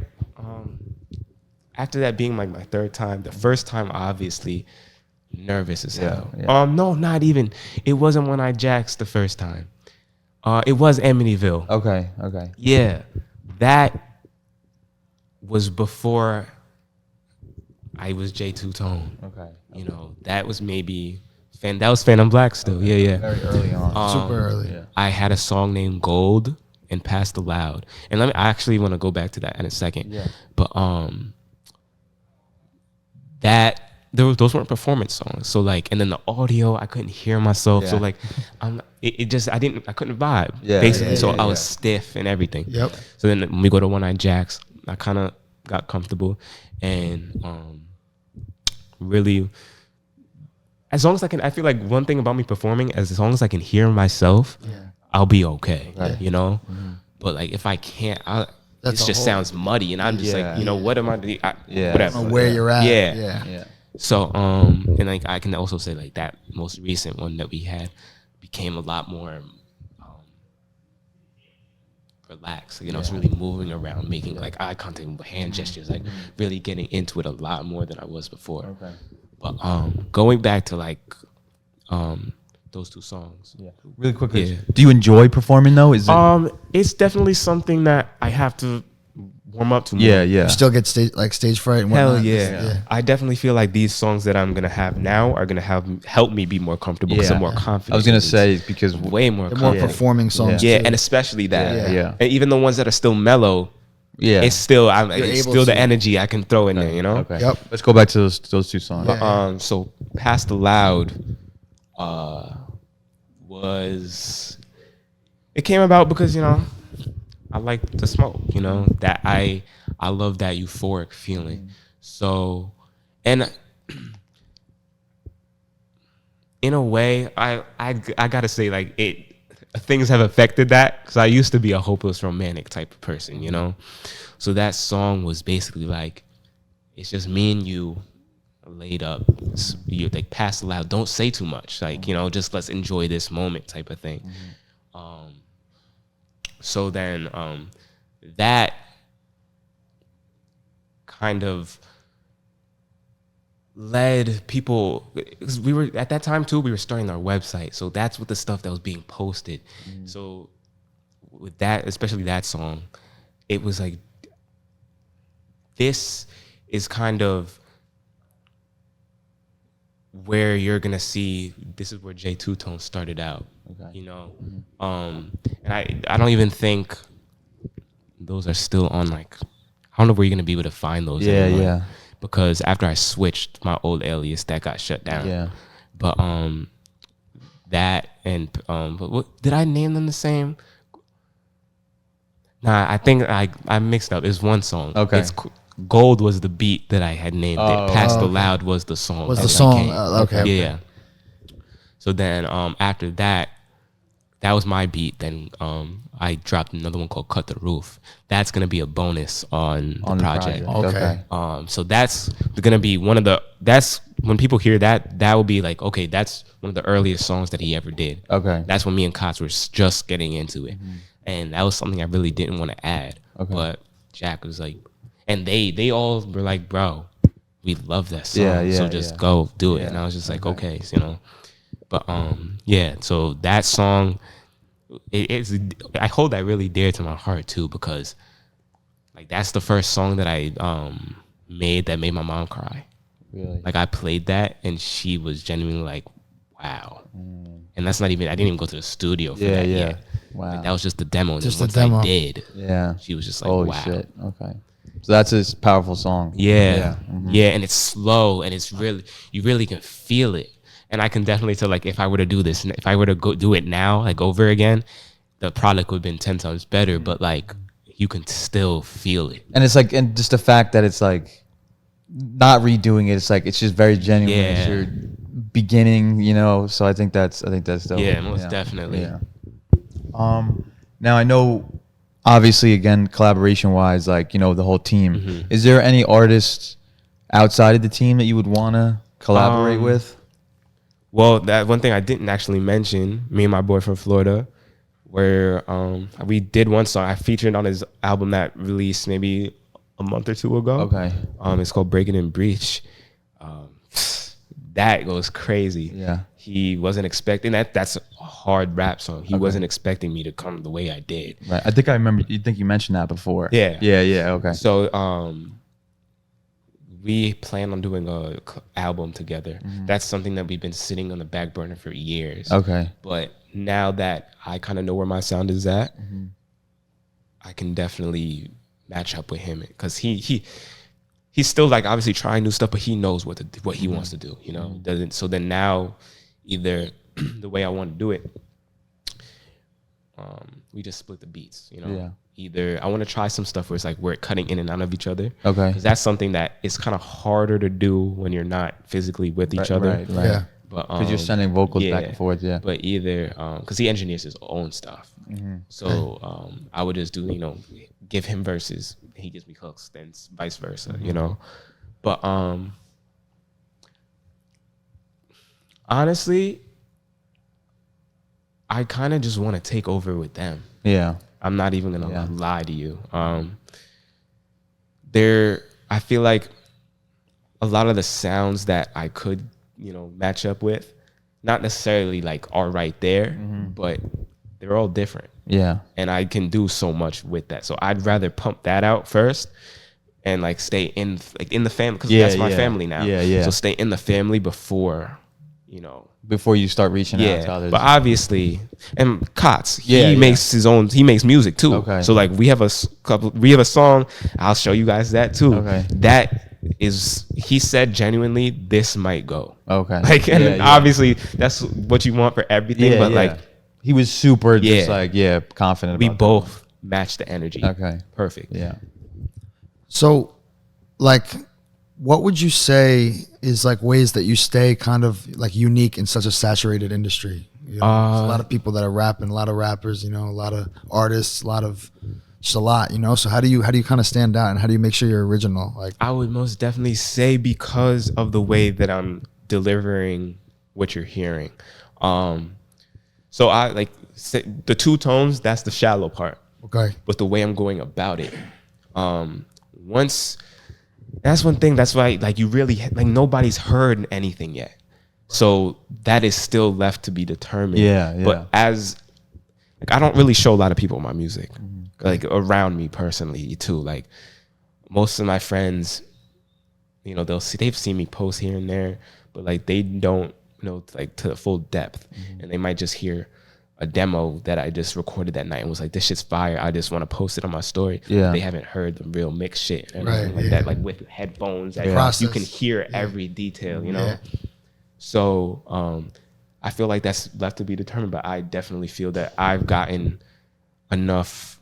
after that being like my 3rd time, the first time, obviously, nervous as hell. Yeah. No, not even. It wasn't One Eyed Jacks the first time. It was Amityville. Okay. Yeah, that was before I was J2Toned. Okay. You know, that was maybe that was Phantom Black still. Okay. Yeah. Very early on. Super early. Yeah. I had a song named Gold and Pass the Loud. And I actually want to go back to that in a second. Yeah. But that those weren't performance songs. So like, and then the audio, I couldn't hear myself. So like, I couldn't vibe basically. So I was stiff and everything. Yep. So then when we go to One Night Jacks, I kind of got comfortable and really, as long as I can, I feel like one thing about me performing, as long as I can hear myself, I'll be okay. You know, but like if I can't, it just sounds muddy, and I'm just like, you know, what am I doing? Whatever. I don't know where you're at. Yeah. So, and like I can also say like that most recent one that we had became a lot more relaxed. You know, it's really moving around, making like eye contact, hand gestures, like really getting into it a lot more than I was before. Okay. But going back to like those two songs. Yeah. Really quickly. Do you enjoy performing though? Is it it's definitely something that I have to warm up to more. Yeah. You still get stage fright and Hell whatnot. yeah. I definitely feel like these songs that I'm gonna have now are gonna help me be more comfortable because I'm more confident. I was gonna say because way more They're more performing songs. Yeah, too. and especially that. Yeah. And even the ones that are still mellow, it's still it's able still the to. energy I can throw in there, you know? Okay. Yep. Let's go back to those two songs. So Past the Loud was, it came about because, you know, I like to smoke, you know, that I love that euphoric feeling. So, and in a way, I gotta say, like, things have affected that because I used to be a hopeless romantic type of person, you know? So that song was basically like, it's just me and you laid up, you like pass the loud, don't say too much, like, you know, just let's enjoy this moment type of thing. So then that kind of led people, because we were at that time too, we were starting our website, so that's what the stuff that was being posted. So with that, especially that song, it was like, this is kind of where you're gonna see, this is where J2Toned started out. You know, and I don't even think those are still on, like, I don't know where you're gonna be able to find those anymore. Because after I switched my old alias, that got shut down. But that and but what did I name them the same? Nah, I think I mixed up. It's one song. Okay. It's Gold was the beat that I had named it. Past the Loud was the song. Was the song? Okay. Yeah. So then after that was my beat. Then I dropped another one called Cut the Roof. That's gonna be a bonus on the project. Okay. So that's gonna be one of the, that's when people hear that will be like, okay, that's one of the earliest songs that he ever did. Okay. That's when me and Kotz were just getting into it. And that was something I really didn't want to add. But Jack was like, and they all were like, bro, we love that song. So just go do it. And I was just like, okay, so, you know. But so that song, I hold that really dear to my heart too, because like that's the first song that I made that made my mom cry. Really? Like I played that and she was genuinely like, wow. And that's not even, I didn't even go to the studio for that yet. Wow. Like, that was just the demo. And Just then the once demo. I did, she was just like, Holy wow. shit. Okay. So that's his powerful song. Yeah. And it's slow and it's really, you really can feel it. And I can definitely tell, like, if I were to do this, if I were to go do it now, like over again, the product would have been 10 times better, but like you can still feel it. And it's like, and just the fact that it's like not redoing it, it's like, it's just very genuine. It's your beginning, you know. So I think that's dope. Yeah, most definitely. Yeah. Now I know, obviously, again, collaboration wise, like, you know, the whole team. Is there any artists outside of the team that you would want to collaborate with? Well, that one thing I didn't actually mention, me and my boy from Florida, where we did one song. I featured on his album that released maybe a month or two ago. Okay. It's called Breaking in Breach. That goes crazy. Yeah. He wasn't expecting that. That's a hard rap song. He wasn't expecting me to come the way I did. Right. I think I remember. You think you mentioned that before? Yeah. Yeah. Okay. So we plan on doing a album together. That's something that we've been sitting on the back burner for years. Okay. But now that I kind of know where my sound is at, I can definitely match up with him because he he's still like obviously trying new stuff, but he knows what he wants to do, you know. Doesn't so then now either the way I want to do it, we just split the beats, you know. Yeah. Either I want to try some stuff where it's like we're cutting in and out of each other. Okay. Because that's something that is kind of harder to do when you're not physically with each other. Right. Yeah. But Because you're sending vocals back and forth. Yeah. But either because he engineers his own stuff, so I would just do, you know, give him verses, he gives me hooks, then vice versa, you know. But honestly, I kind of just want to take over with them. Yeah. I'm not even gonna lie to you. I feel like a lot of the sounds that I could, you know, match up with, not necessarily like are right there, but they're all different. Yeah. And I can do so much with that. So I'd rather pump that out first and like stay in the family, because that's my family now. Yeah, yeah. So stay in the family before, you know. Before you start reaching out to others. But obviously, and Kotz, Yeah, he makes his own. He makes music too. Okay. So like we have a song. I'll show you guys that too. Okay. That is, he said genuinely, this might go. Okay. Like, and obviously that's what you want for everything. But like, he was super just like confident. we about both match the energy. Okay. Perfect. Yeah. So, like, what would you say is like ways that you stay kind of like unique in such a saturated industry? You know, there's a lot of people that are rapping, a lot of rappers, you know, a lot of artists, just a lot, you know. So how do you kind of stand out, and how do you make sure you're original? Like, I would most definitely say because of the way that I'm delivering what you're hearing. So I like the 2 tones, that's the shallow part. okay, But the way I'm going about it, that's one thing. That's why like you really like nobody's heard anything yet. So that is still left to be determined. Yeah, yeah. But as like I don't really show a lot of people my music, like around me personally too. Like most of my friends, you know, they've seen me post here and there, but like they don't know like to the full depth, and they might just hear a demo that I just recorded that night and was like, this shit's fire, I just want to post it on my story. Yeah. They haven't heard the real mix shit and Right, everything like that, like with headphones that Process. you can hear every detail, you know. So I feel like that's left to be determined, but I definitely feel that I've gotten enough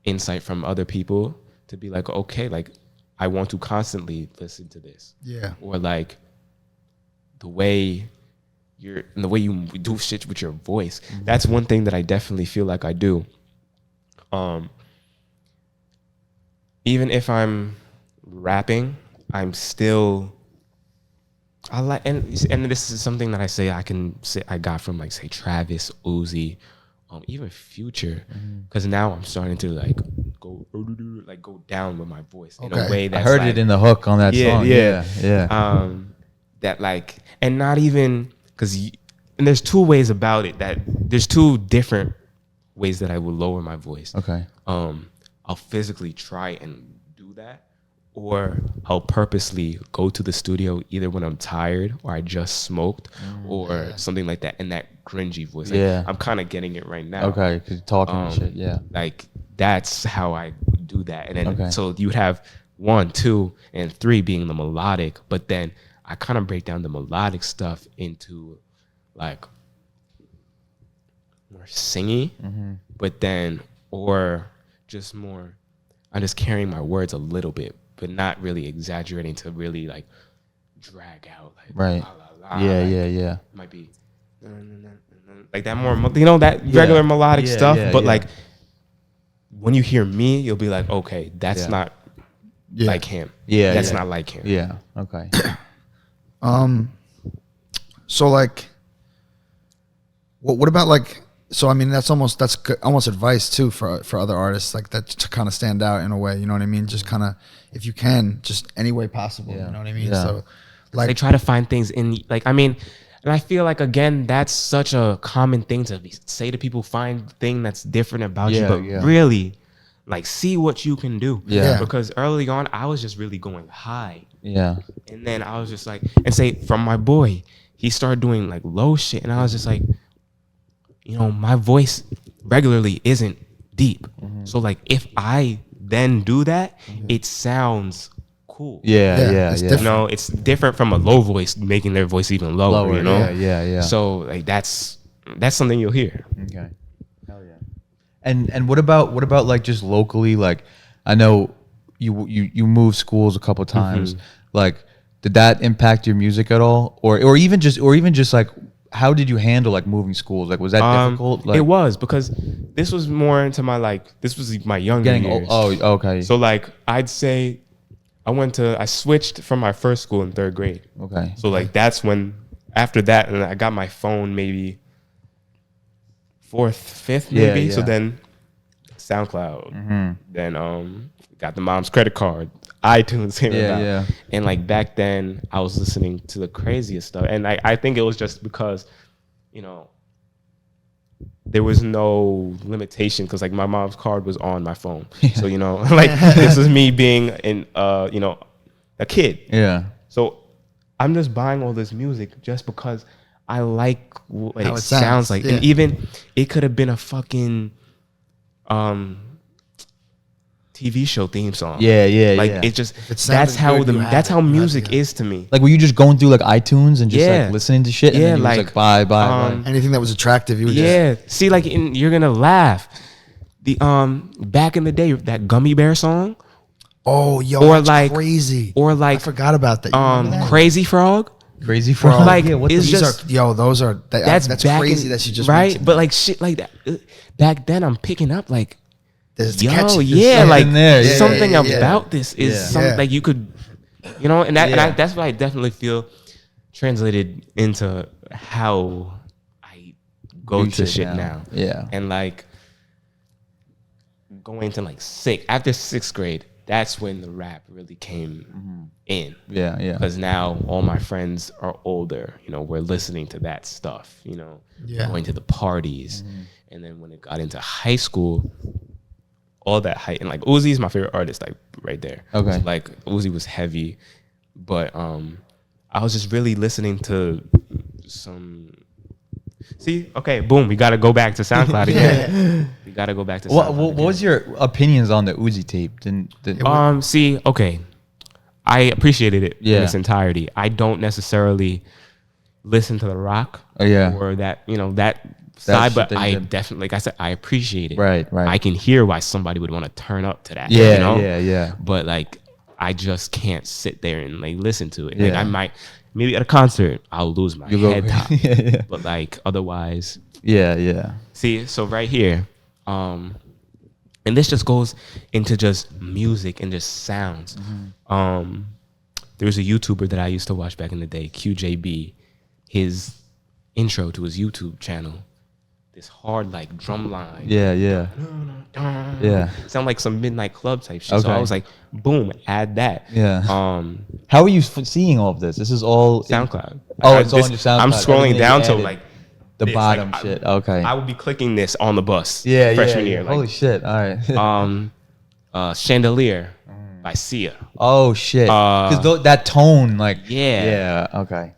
insight from other people to be like, okay, like I want to constantly listen to this. yeah, Or like the way you do shit with your voice. That's one thing that I definitely feel like I do. Even if I'm rapping, I'm still and this is something that I got from like say Travis, Uzi, even Future, because now I'm starting to like go down with my voice in a way I that's heard like, it in the hook on that song. Yeah. that like, and not even and there's 2 ways about it, that there's 2 different ways that I will lower my voice. Okay. I'll physically try and do that, or I'll purposely go to the studio either when I'm tired or I just smoked or something like that, in that cringy voice. Like, I'm kind of getting it right now. Okay. Because you're talking and shit. Yeah. Like that's how I do that. And then so you have 1, 2, and 3 being the melodic, but then I kind of break down the melodic stuff into like more singy, but then or just more, I'm just carrying my words a little bit, but not really exaggerating to really like drag out like Right. la, la, la, Yeah. like, Yeah. Yeah. might be like that more, you know, that regular melodic Yeah, stuff, yeah, but yeah. like when you hear me, you'll be like, okay, that's not like him. Yeah. That's yeah. not like him. Yeah. Okay. So like, what about like? So I mean, that's almost advice too for other artists, like that, to kind of stand out in a way. You know what I mean? Just kind of, if you can, just any way possible. Yeah. You know what I mean? Yeah. So They like, try to find things in like, I mean, and I feel like again, that's such a common thing to say to people, find thing that's different about you, Yeah, but yeah. really like see what you can do. Yeah. Because early on I was just really going high. Yeah. And then I was just like, and say from my boy, he started doing like low shit, and I was just like, you know, my voice regularly isn't deep. So like if I then do that, it sounds cool. Yeah. it's You different. know, it's different from a low voice making their voice even lower. You know. Yeah. So like that's something you'll hear. Okay. Hell yeah. And what about like just locally? Like, I know you moved schools a couple times. Like, did that impact your music at all, or even just like, how did you handle like moving schools? Like, was that difficult? Like, It was, because this was more into this was my younger getting years. old. Oh, okay. So like I'd say I switched from my first school in 3rd grade. Okay. So like that's when, after that, and I got my phone maybe 4th, 5th maybe. Yeah. So then SoundCloud. Then got the mom's credit card. iTunes came about. Yeah. And like back then I was listening to the craziest stuff. And I think it was just because, you know, there was no limitation, because like my mom's card was on my phone. So, you know, like this is me being you know, a kid. Yeah. So I'm just buying all this music just because I like what How it it sounds sounds, like. yeah. And even it could have been a fucking TV show theme song. Yeah. Like yeah. it just it sounded that's how good, you had that's it. how You had music to- is to me. Like, were you just going through like iTunes and just Yeah. like listening to shit? And Yeah, then you was like, like, bye. Anything that was attractive, you would just Yeah. See, like you're gonna laugh. The back in the day, that Gummy Bear song, oh yo, or that's like- crazy. or I like forgot about that. You remember that? Crazy Frog. Crazy for Like, what it's the These just- are those are That's that's back crazy in, that you just right. mentioned But that. like shit like that. Back then, I'm picking up like, There's yo, catchy- yeah, something like there. Yeah, something yeah, yeah. about this is Yeah. something Yeah. like you could, you know, and Yeah. that's what I definitely feel translated into how I go Do to shit shit now. now. Yeah. And like going to like after 6th grade, that's when the rap really came in. Yeah. Because now all my friends are older, you know, we're listening to that stuff, you know, Yeah. going to the parties. And then when it got into high school, all that height, and like Uzi's my favorite artist, like right there. Okay. So, like Uzi was heavy, but I was just really listening to some. See, okay, boom, we got to go back to SoundCloud again. We got to go back to SoundCloud. What was your opinions on the Uzi tape? See, okay, I appreciated it Yeah. in its entirety. I don't necessarily listen to the rock Yeah. or that, you know, that side, shit but that you I did. definitely, like I said, I appreciate it. Right. I can hear why somebody would want to turn up to that. Yeah, you know? yeah. But like, I just can't sit there and like listen to it. Like Yeah. I might, maybe at a concert, I'll lose my You'll go- head top. Yeah. But like otherwise, Yeah. see, so right here, and this just goes into just music and just sounds. There was a YouTuber that I used to watch back in the day, QJB. His intro to his YouTube channel, this hard like drum line. Yeah. Sound like some midnight club type shit. So Okay. I was like, boom, add that. Yeah. How How are you seeing all of this? This is all SoundCloud. Oh, it's all on your SoundCloud. I'm scrolling Everything down you to added. like the this, bottom like, shit. Okay. I would be clicking this on the bus. Yeah. Freshman year. Like, Holy shit. All right. Chandelier by Sia. Oh shit. Because that tone, like. Yeah. Yeah. Okay.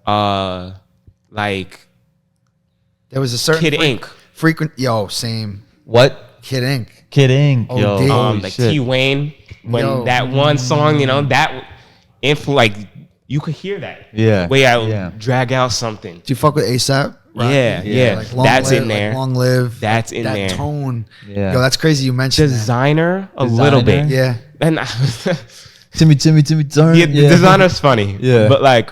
Like there was a certain Kid Ink. frequent same What? Kid Ink. Kid Ink. Oh, Yo. dude. Holy Like shit. T Wayne, when Yo. that one song, you know, that like you could hear that. Yeah. The way I Yeah. drag out something. Do you fuck with ASAP? Yeah. Like Long That's Live, in there. Like Long Live. That's in that there. tone. Yeah. Yo, that's crazy. You mentioned that. Designer, a little bit. Yeah. And Timmy, turn. yeah, the designer's funny. Yeah. But like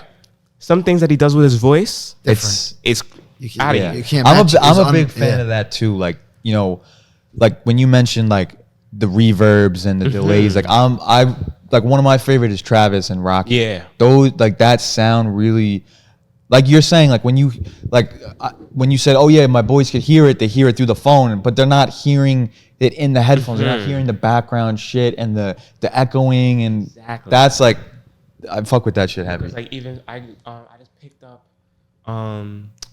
some things that he does with his voice, It's. it's You out of can't, here. you can't I'm match it. I'm It's a big fan of that too. Like, you know, like when you mentioned like the reverbs and the delays, like I like one of my favorite is Travis and Rocky. Yeah. Those like that sound really, like you're saying, like when you when you said, oh yeah, my boys could hear it, they hear it through the phone, but they're not hearing it in the headphones. They're not hearing the background shit and the echoing, and Exactly. that's like I fuck with that shit heavy. It's like even I just picked up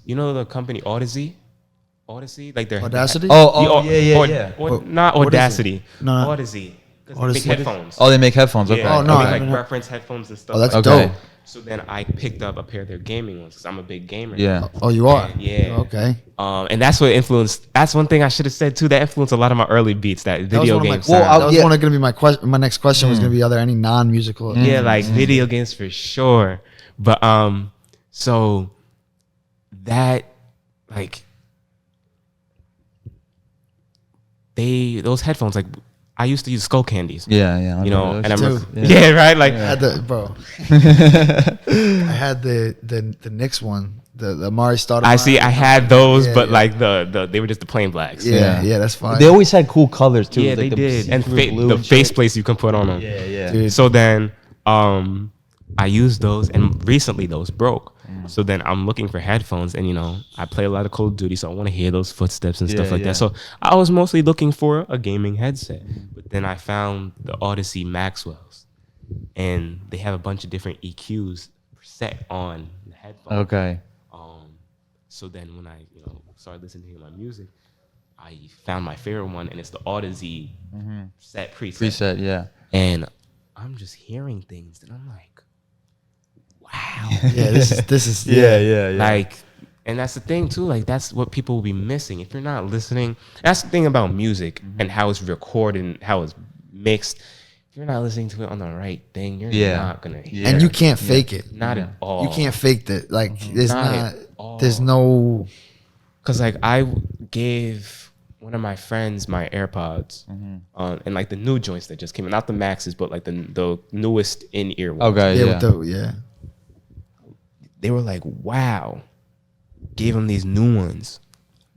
you know the company Odyssey, like their Audacity? Oh yeah. Not what is it? Odyssey. No. Odyssey. 'Cause they Odyssey. make headphones. Oh, they make headphones. Okay. Yeah, Oh, no, they I make haven't like heard. reference headphones and stuff. Oh, that's like Okay. dope. So then I picked up a pair of their gaming ones because I'm a big gamer. Yeah. Oh, you are? Yeah. Okay. And that's what influenced. That's one thing I should have said too. That influenced a lot of my early beats. That video game. That was one of gonna be my question. My next question was gonna be: are there any non-musical? Yeah, like video games for sure. But so that like those headphones, like I used to use Skull Candies. Yeah. You know, and I'm too. yeah, right. Like I had the I had the Knicks one, the Amari starter. I see. I had those, Yeah, but yeah. like the they were just the plain blacks. Yeah, that's fine. They always had cool colors too. Yeah, like they the did, and see-through blue the and shit. face plates you can put on them. Yeah. Dude. So then, I used those, and recently those broke. So then I'm looking for headphones, and you know, I play a lot of Call of Duty, so I want to hear those footsteps and stuff like that. So I was mostly looking for a gaming headset, but then I found the Odyssey Maxwell's, and they have a bunch of different EQs set on the headphones. Okay. So then when I started listening to my music, I found my favorite one, and it's the Odyssey set Preset, yeah. and I'm just hearing things that I'm like, wow. Yeah, this is Yeah. Like, and that's the thing too, like that's what people will be missing. If you're not listening, that's the thing about music and how it's recorded and how it's mixed. If you're not listening to it on the right thing, you're not gonna hear and you can't fake it. not at all. You can't fake that. Like there's Not not. at all. There's no. Cause like I gave one of my friends my AirPods, and like the new joints that just came in, not the Maxes, but like the newest in-ear ones. Okay, Yeah. yeah. They were like, wow. Gave them these new ones.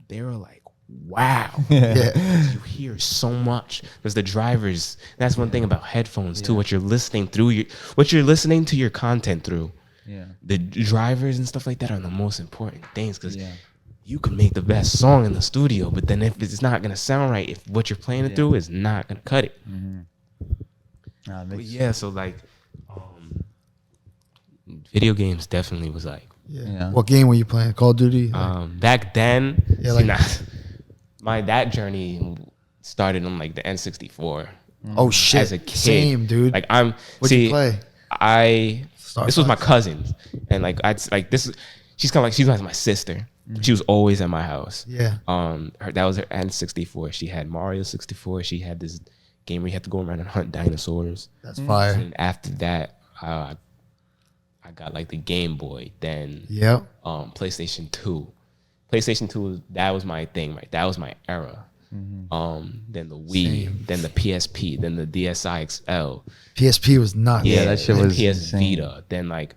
They were like, wow. Yeah. You hear so much. Because the drivers, that's one thing about headphones too, what you're listening through, what you're listening to your content through. Yeah. The drivers and stuff like that are the most important things, because you can make the best song in the studio, but then if it's not gonna sound right, if what you're playing it through is not gonna cut it. But yeah, so like video games definitely was like Yeah. What game were you playing? Call of Duty? back then. Yeah, See, like- that journey started on like the N64. Oh shit! As a kid, Same, dude. Like I'm. What'd see, you play? This was my cousins, and like she's kind of like, she's like my sister. She was always at my house. Yeah. That was her N64. She had Mario 64. She had this game where you have to go around and hunt dinosaurs. That's fire. And after that, I got like the Game Boy. Then PlayStation 2. PlayStation 2, that was my thing, right? That was my era. Then the Wii, then the PSP, then the DSi XL. PSP was nuts. Yeah, that shit was PS insane. Vita. Then like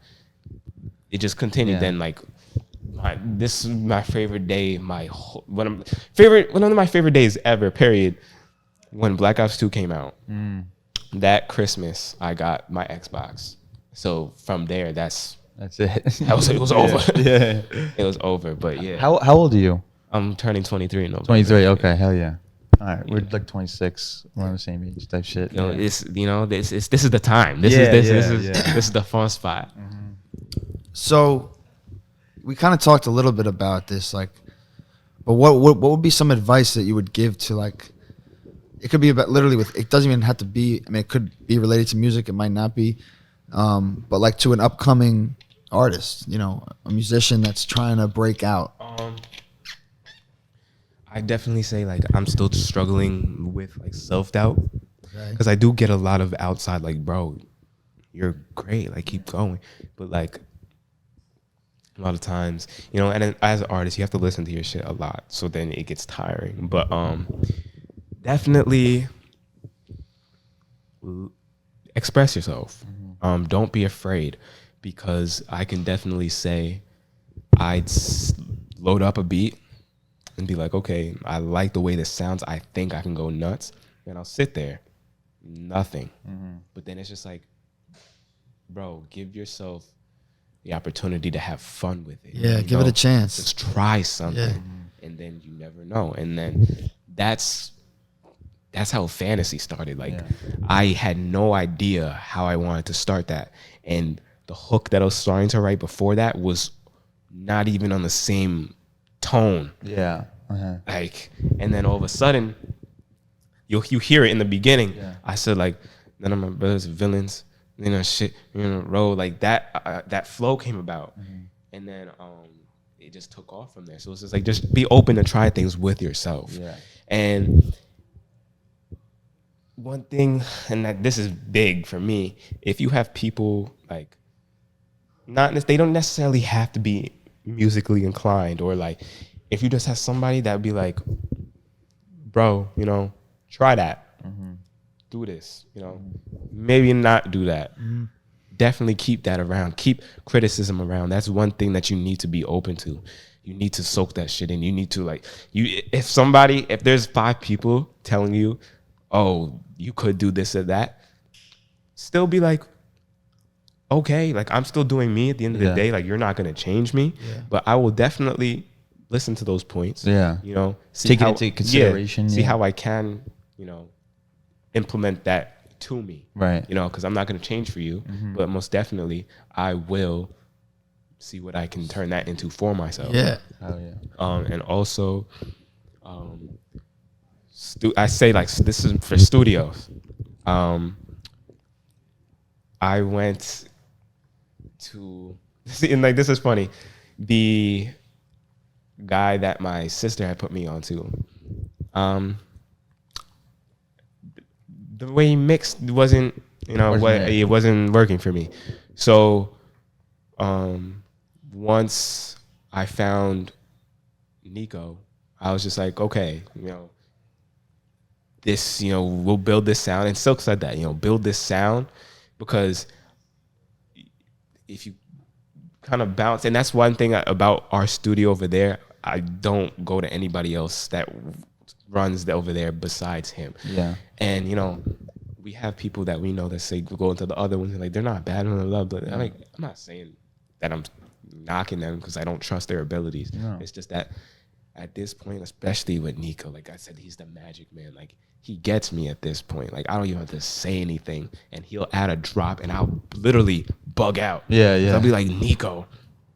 it just continued. Yeah. Then like this is my favorite day. One of my favorite days ever. Period. When Black Ops 2 came out, that Christmas I got my Xbox. So from there, that's it. it was over. Yeah. It was over. But yeah, How old are you? I'm turning 23 in November. 23. Okay, hell yeah. All right, we're like 26. We're on the same age type shit. You know, this is the time. This is the fun spot. So we kind of talked a little bit about this, like, but what would be some advice that you would give to, like, it could be about literally it doesn't even have to be, I mean, it could be related to music, it might not be, but like to an upcoming artist, you know, a musician that's trying to break out. I definitely say like I'm still struggling with like self-doubt, Okay. because I do get a lot of outside like, bro, you're great, like keep going, but like a lot of times, you know, and then as an artist you have to listen to your shit a lot, so then it gets tiring. But definitely express yourself. Don't be afraid, because I can definitely say I'd load up a beat and be like, okay, I like the way this sounds. I think I can go nuts. And I'll sit there, nothing. But then it's just like, bro, give yourself the opportunity to have fun with it. Yeah, you give it a chance. Just try something, and then you never know. And then that's how fantasy started. Like, I had no idea how I wanted to start that. And the hook that I was starting to write before that was not even on the same tone. Yeah. Like, and then all of a sudden, you hear it in the beginning. I said like, none of my brothers are villains. shit in a row, like that flow came about, and then it just took off from there. So it's just like, just be open to try things with yourself. Yeah. And one thing, and that this is big for me, if you have people like, they don't necessarily have to be musically inclined, or like, if you just have somebody that would be like, bro, try that, do this, maybe not do that. Definitely keep that around. Keep criticism around. That's one thing that you need to be open to. You need to soak that shit in. You need to if there's 5 people telling you, oh, you could do this or that, still be like, okay, like, I'm still doing me at the end of the day. Like, you're not going to change me, but I will definitely listen to those points. Yeah. Take it into consideration. See how I can, implement that to me. Right. Because I'm not going to change for you, but most definitely I will see what I can turn that into for myself. Yeah. Oh yeah. And also, I say, like, this is for studios. I went to, and like, this is funny. The guy that my sister had put me onto, the way he mixed wasn't, it wasn't working for me. So, once I found Nico, I was just like, okay, this, we'll build this sound. And Silk said that, build this sound, because if you kind of bounce, and that's one thing about our studio over there, I don't go to anybody else that runs over there besides him. Yeah. And we have people that we know that say go into the other ones, and like, they're not bad, but I'm not saying that I'm knocking them because I don't trust their abilities. No. It's just that at this point, especially with Nico, like I said, he's the magic man. Like, he gets me at this point. Like, I don't even have to say anything, and he'll add a drop, and I'll literally bug out. Yeah. So I'll be like, Nico.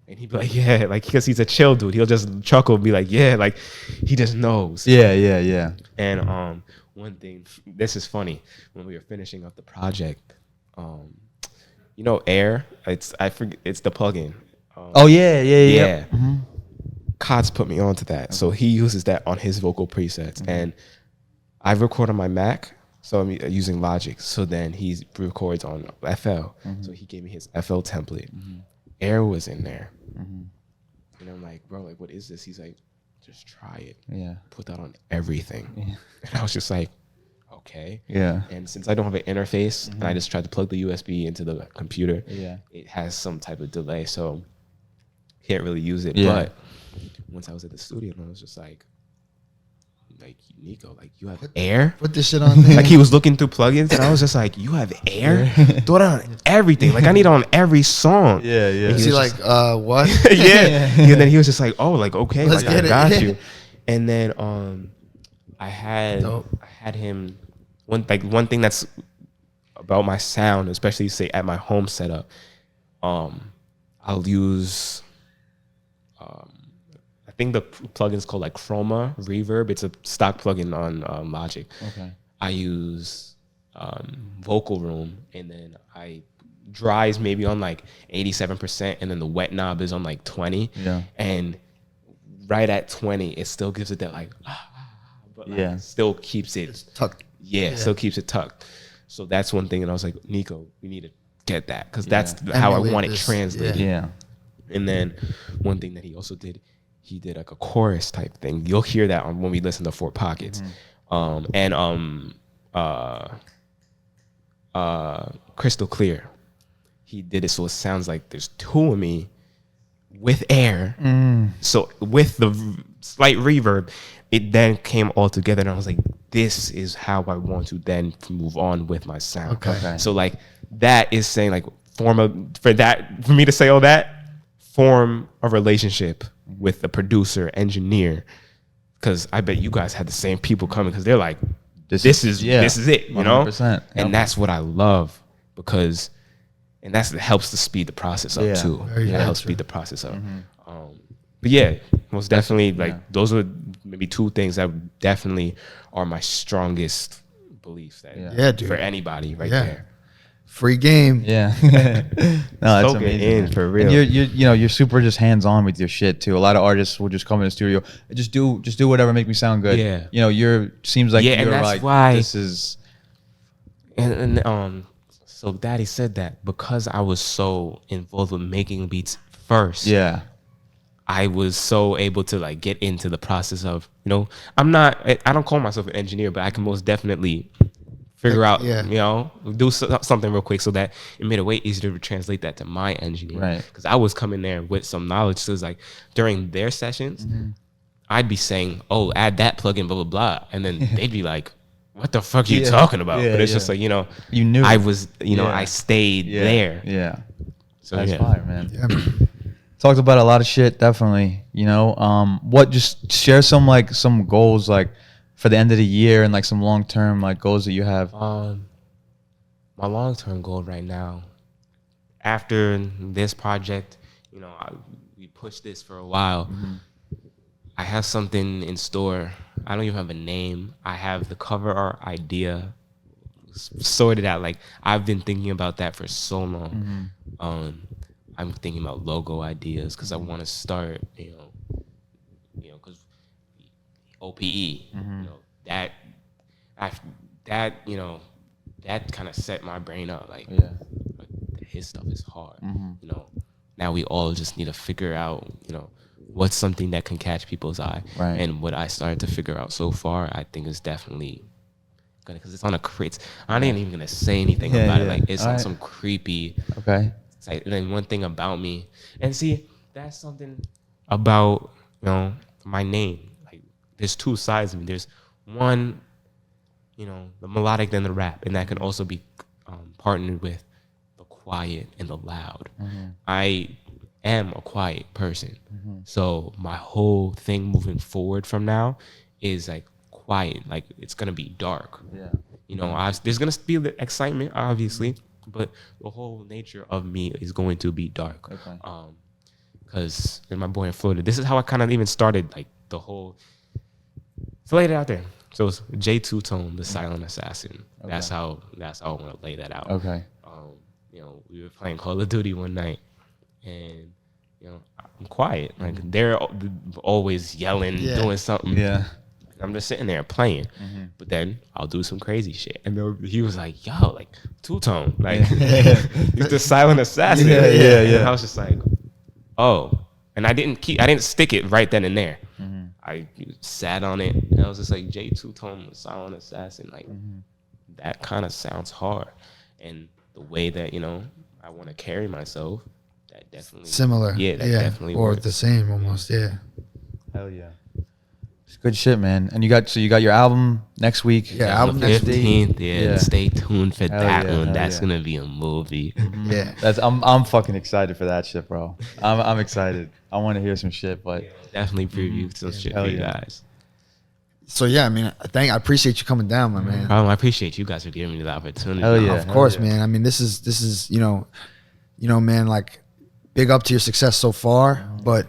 And he'd be like, yeah, like, because he's a chill dude. He'll just chuckle and be like, yeah, like, he just knows. Yeah. And one thing, this is funny, when we were finishing up the project, Air, it's the plugin. Yeah. Mm-hmm. Kotz put me onto that. So he uses that on his vocal presets. And I record on my Mac, so I'm using Logic. So then he records on FL. So he gave me his FL template. Air was in there. And I'm like, bro, like, what is this? He's like, just try it. Yeah. Put that on everything. Yeah. And I was just like, okay. Yeah. And since I don't have an interface, and I just tried to plug the USB into the computer, it has some type of delay, so can't really use it. Yeah. But once I was at the studio, I was just like Nico, like, you have Air? Put this shit on there. Like, he was looking through plugins, and I was just like, you have Air? Throw it on everything. Like, I need it on every song. Yeah. Is he like, what? Yeah. And then he was just like, oh, like, okay, Let's like, I get got it. you. And then I had him, one thing that's about my sound, especially say at my home setup, I'll use I think the plugin's called like Chroma Reverb. It's a stock plugin on Logic. Okay. I use Vocal Room, and then I dries maybe on like 87%, and then the wet knob is on like 20. Yeah. And right at 20, it still gives it that like, but like, still keeps it tucked. Yeah, still keeps it tucked. So that's one thing, and I was like, Nico, we need to get that, because that's how I want it translated. Yeah. And then one thing that he also did, he did like a chorus type thing. You'll hear that when we listen to Four Pockets. Crystal Clear. He did it so it sounds like there's two of me with Air. So with the slight reverb, it then came all together, and I was like, this is how I want to then move on with my sound. Okay. So like, that is saying like, for me to say all that, form a relationship with the producer, engineer, because I bet you guys had the same people coming, because they're like, this is it, you know? 100%. And that's what I love, because, and that helps to speed the process up too. It helps speed the process up. But yeah, most definitely, like, those are maybe two things that definitely are my strongest beliefs that dude. for anybody there. Free game. Yeah. No, that's Soak it amazing. in, man. for real. And you're super just hands on with your shit too. A lot of artists will just come in the studio and just do whatever make me sound good. Yeah. You know, seems like Yeah, and you're that's like why- this is So Daddy said that because I was so involved with making beats first. yeah. I was so able to like get into the process of, I don't call myself an engineer, but I can most definitely figure out, do something real quick, so that it made it way easier to translate that to my engineer. Right. Because I was coming there with some knowledge. So it's like during their sessions, I'd be saying, oh, add that plugin, blah, blah, blah. And then they'd be like, what the fuck are you talking about? Yeah, But it's yeah. just like, You knew. I was, Yeah. I stayed Yeah. there. Yeah. So That's yeah. fire, man. Yeah, man. Talked about a lot of shit, definitely. Just share some goals like for the end of the year and like some long term like goals that you have. My long-term goal right now, after this project, we pushed this for a while. I have something in store. I don't even have a name. I have the cover art idea sorted out. Like, I've been thinking about that for so long. I'm thinking about logo ideas because I want to start, because OPE, that kind of set my brain up. Like, his stuff is hard. Now we all just need to figure out, what's something that can catch people's eye. Right. And what I started to figure out so far, I think is definitely gonna, because it's on a I ain't even gonna say anything about it. Like, it's on some creepy. Okay. Like, and then one thing about me, and see, that's something about my name. Like, there's two sides of me. There's one, the melodic, then the rap, and that can also be partnered with the quiet and the loud. I am a quiet person, so my whole thing moving forward from now is like quiet. Like, it's gonna be dark. Yeah. There's gonna be the excitement, obviously. But the whole nature of me is going to be dark. Okay. Because my boy in Florida, this is how I kind of even started, like, the whole. So lay it out there. So it's J2Toned, the silent assassin. Okay. That's how I want to lay that out. Okay. We were playing Call of Duty one night, and I'm quiet. Like, they're always yelling, doing something. Yeah. I'm just sitting there playing, but then I'll do some crazy shit. And he was like, "Yo, like 2-Tone, like he's the silent assassin." Yeah. And I was just like, "Oh," and I didn't stick it right then and there. I sat on it, and I was just like, "J2-Tone, the silent assassin." Like, that kind of sounds hard, and the way that I want to carry myself, that definitely Similar. Yeah, that definitely or works. the same almost. Yeah. Hell yeah. It's good shit, man. And you got your album next week. Yeah, album the next week. 15th, yeah. Stay tuned for that yeah, one. hell That's yeah. gonna be a movie. Yeah. I'm fucking excited for that shit, bro. I'm excited. I want to hear some shit, but Definitely preview some shit Hell for you yeah. guys. So yeah, I mean, I appreciate you coming down, my man. I appreciate you guys for giving me the opportunity. Hell yeah. Of course, man. I mean, this is man, like, big up to your success so far. But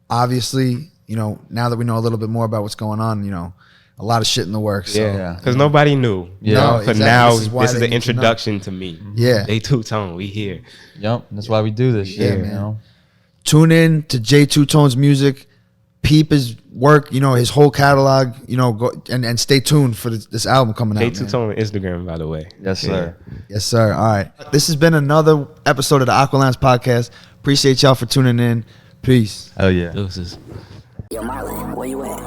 obviously, now that we know a little bit more about what's going on, a lot of shit in the works. So, Yeah, because nobody knew. Yeah. No, But exactly. now This is why this is they the need to know. introduction to me. Yeah. They 2-Tone. We here. yep, that's why we do this shit. Yeah, You man. know? Tune in to J2Tone's music, peep his work, his whole catalog, go and stay tuned for this album coming out. man. J2-Tone on Instagram, by the way. Yes, sir. Yes, sir. All right. This has been another episode of the Aqua Lounge podcast. Appreciate y'all for tuning in. Peace. Hell yeah. Deuces. Yo, Marlin, where you at?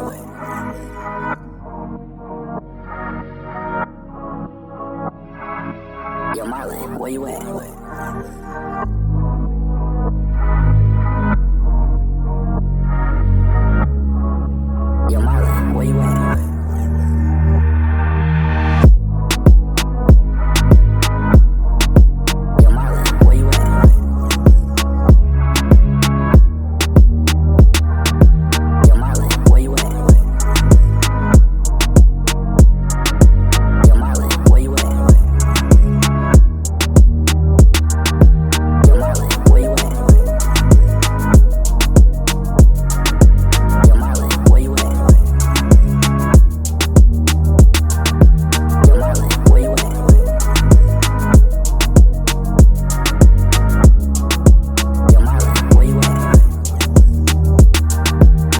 Yo, Marlin, where you at?